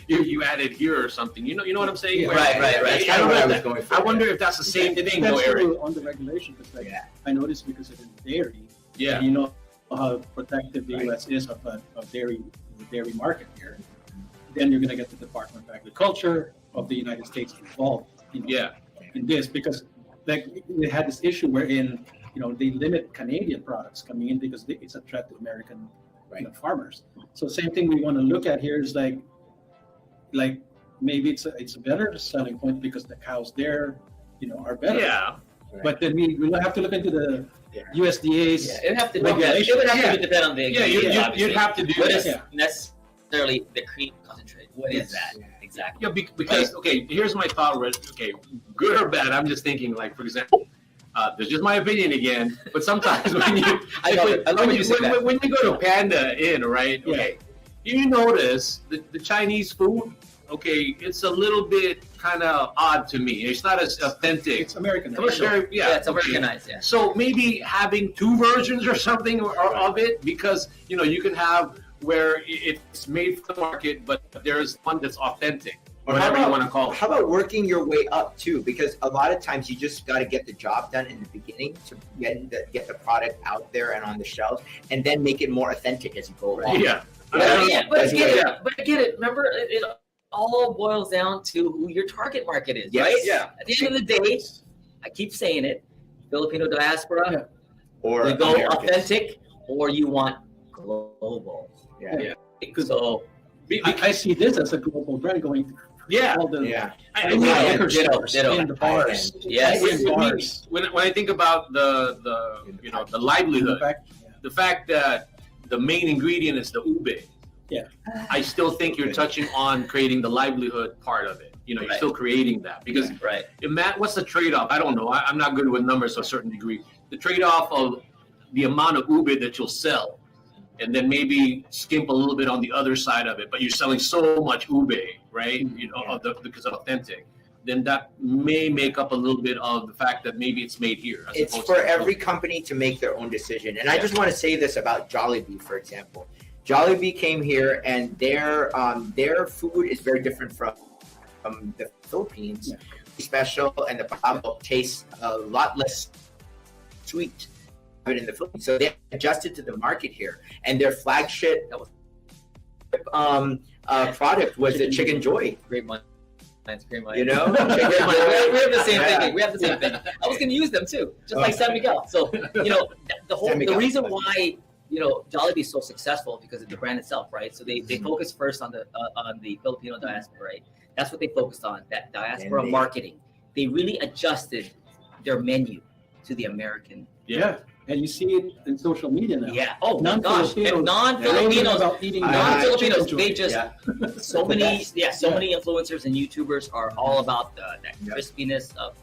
you added here or something. You know what I'm saying? Yeah. Right. That's kind of what I was going for. I wonder if that's the same thing, That's Eric. true on the regulation, because I noticed, because it's in dairy. Yeah. You know how protective the U.S. is of the dairy market here. Then you're going to get the Department of Agriculture of the United States involved. In this, because we had this issue wherein they limit Canadian products coming in because it's a threat to American farmers. So same thing we want to look at here is like maybe it's a better selling point because the cows there are better. Yeah. But then we will have to look into the USDA's It would have to regulation. depend on the You'd have to do what that. is necessarily the cream concentrate. What is that exactly? Yeah, because here's my thought. Okay, good or bad? I'm just thinking, like, for example, there's just my opinion again. But sometimes when you when you go to Panda Inn, right? Okay, you notice the Chinese food. Okay, it's a little bit kind of odd to me. It's not as authentic. It's American. It's Americanized. Yeah. So maybe having two versions or something of it, because you can have where it's made for the market, but there's one that's authentic. Whatever you want to call it. How about working your way up too? Because a lot of times you just got to get the job done in the beginning to get the product out there and on the shelves, and then make it more authentic as you go along. Yeah. But I get it. Remember, it all boils down to who your target market is, right? Yeah. At the end of the day, I keep saying it: Filipino diaspora, or you go Americans. authentic, or you want global. Yeah. So I see this as a global brand going through. All the liquor stores in the bars. Yes. When I think about the livelihood, the fact that the main ingredient is the ube. Yeah. I still think you're touching on creating the livelihood part of it. You're still creating that because what's the trade-off? I don't know. I'm not good with numbers to a certain degree. The trade-off of the amount of ube that you'll sell, and then maybe skimp a little bit on the other side of it, but you're selling so much ube, right? Because it's authentic. Then that may make up a little bit of the fact that maybe it's made here. It's for every company to make their own decision. And I just want to say this about Jollibee, for example. Jollibee came here, and their food is very different from the Philippines. Yeah. Special, and the pabo tastes a lot less sweet than in the Philippines. So they adjusted to the market here, and their flagship product was the Chicken Joy. Great mind. Great mind. You know, we have the same thing. We have the same thing. I was going to use them too, just like San Miguel. So the reason why Jollibee is so successful because of the brand itself, right? So they focus first on the Filipino diaspora, right? That's what they focused on, that diaspora marketing. They really adjusted their menu to the American. Yeah. And you see it in social media now. Yeah. Oh my gosh. And non-Filipinos, they just so many influencers and YouTubers are all about the crispiness of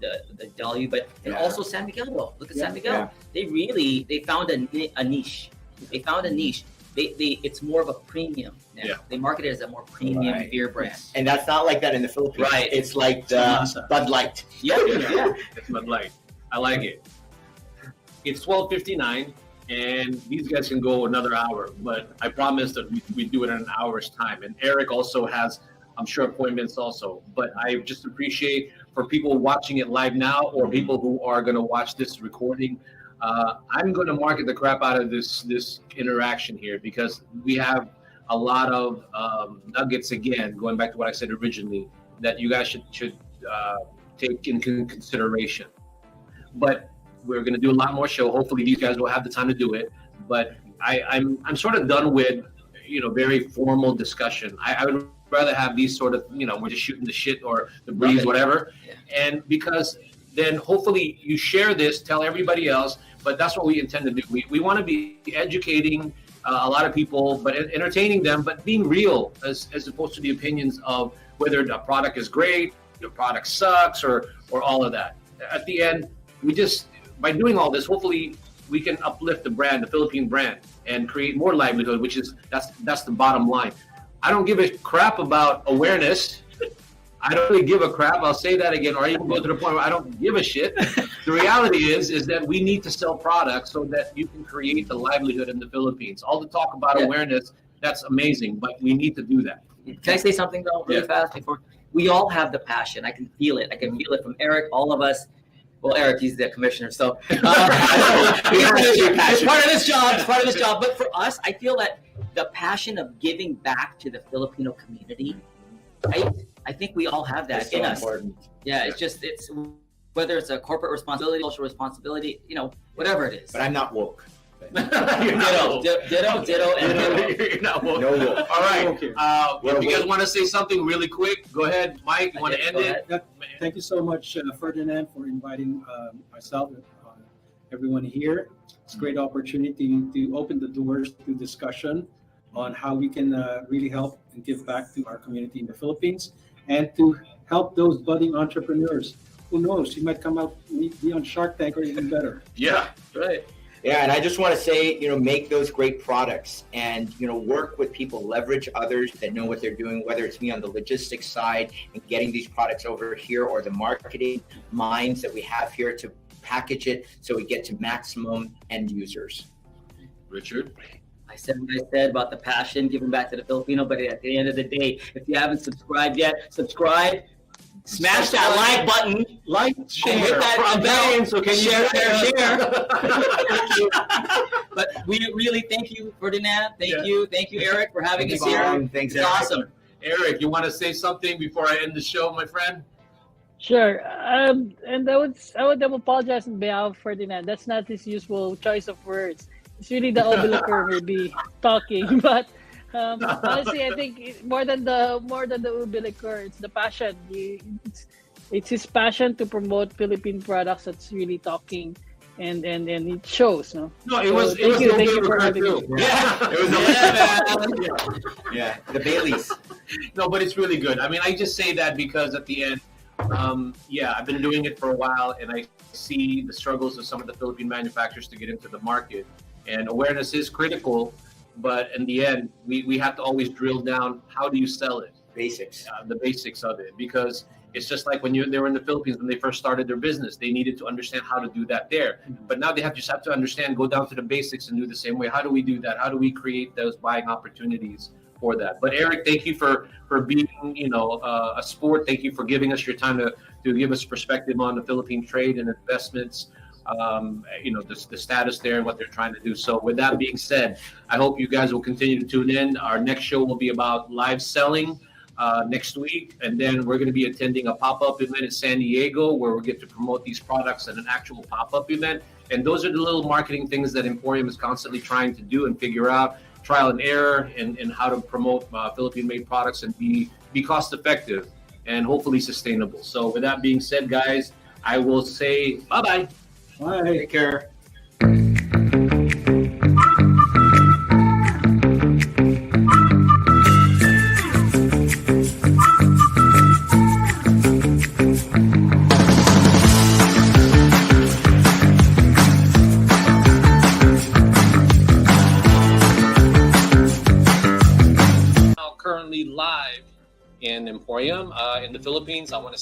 the Jollibee, but also San Miguel. Though. Look at San Miguel. Yeah. They found a niche. They found a niche. It's more of a premium now. Yeah. They market it as a more premium beer brand. And that's not like that in the Philippines. Right. It's like the Bud Light. Yeah. It's Bud Light. I like it. It's 12:59, and these guys can go another hour, but I promise that we do it in an hour's time. And Eric also has, I'm sure, appointments also. But I just appreciate for people watching it live now or people who are going to watch this recording, I'm going to market the crap out of this interaction here because we have a lot of nuggets, again, going back to what I said originally, that you guys should take into consideration. But we're going to do a lot more show. Hopefully these guys will have the time to do it. But I'm sort of done with, very formal discussion. I would rather have these sort of, we're just shooting the shit or the breeze, whatever. Yeah. And because then hopefully you share this, tell everybody else, but that's what we intend to do. We want to be educating a lot of people, but entertaining them, but being real as opposed to the opinions of whether a product is great, your product sucks, or all of that. At the end, by doing all this, hopefully we can uplift the brand, the Philippine brand, and create more livelihood, which is that's the bottom line. I don't give a crap about awareness. I don't really give a crap. I'll say that again, or even go to the point where I don't give a shit. The reality is that we need to sell products so that you can create the livelihood in the Philippines. All the talk about awareness, that's amazing, but we need to do that. Can I say something though, really fast before? We all have the passion. I can feel it. I can feel it from Eric, all of us. Well, Eric, he's the commissioner, so it's part of his job. It's part of his job. But for us, I feel that the passion of giving back to the Filipino community, I think we all have that in us. Important. Yeah, it's whether it's a corporate responsibility, social responsibility, whatever it is. But I'm not woke. Ditto. You're not woke. No woke. All right. Okay. If you guys want to say something really quick, go ahead. Mike, you want to end it? Thank you so much, Ferdinand, for inviting myself and everyone here. It's a great opportunity to open the doors to discussion on how we can really help and give back to our community in the Philippines and to help those budding entrepreneurs. Who knows? You might come out, be on Shark Tank or even better. Yeah, right. Yeah, and I just want to say, make those great products and, work with people, leverage others that know what they're doing, whether it's me on the logistics side and getting these products over here or the marketing minds that we have here to package it so we get to maximum end users. Richard? I said what I said about the passion, giving back to the Filipino, but at the end of the day, if you haven't subscribed yet, subscribe. Smash that like button, share, hit that bell, so can share. But we really thank you, Ferdinand. Thank you, Eric, for having us here. Thanks, Eric. Awesome. Eric, you want to say something before I end the show, my friend? Sure. And I would apologize on behalf of Ferdinand. That's not his usual choice of words. It's really the Obelicor maybe talking, but. Honestly, I think more than the Ubilicor, it's the passion. It's his passion to promote Philippine products that's really talking, and it shows. No, it was. Thank you for having me. Yeah, it was. Yeah, the Baileys. No, but it's really good. I mean, I just say that because at the end, I've been doing it for a while, and I see the struggles of some of the Philippine manufacturers to get into the market, and awareness is critical. But in the end, we have to always drill down, how do you sell it? Basics. The basics of it. Because it's just like when they were in the Philippines, when they first started their business, they needed to understand how to do that there. But now they just have to understand, go down to the basics and do the same way. How do we do that? How do we create those buying opportunities for that? But Eric, thank you for being, a sport. Thank you for giving us your time to give us perspective on the Philippine trade and investments. the status there and what they're trying to do. So with that being said, I hope you guys will continue to tune in. Our next show will be about live selling next week, and then we're going to be attending a pop-up event in San Diego where we get to promote these products at an actual pop-up event. And those are the little marketing things that Emporium is constantly trying to do and figure out, trial and error, and how to promote Philippine-made products and be cost effective and hopefully sustainable. So with that being said, guys, I will say bye-bye. Bye. Take care. Currently live in Emporium in the Philippines. I want to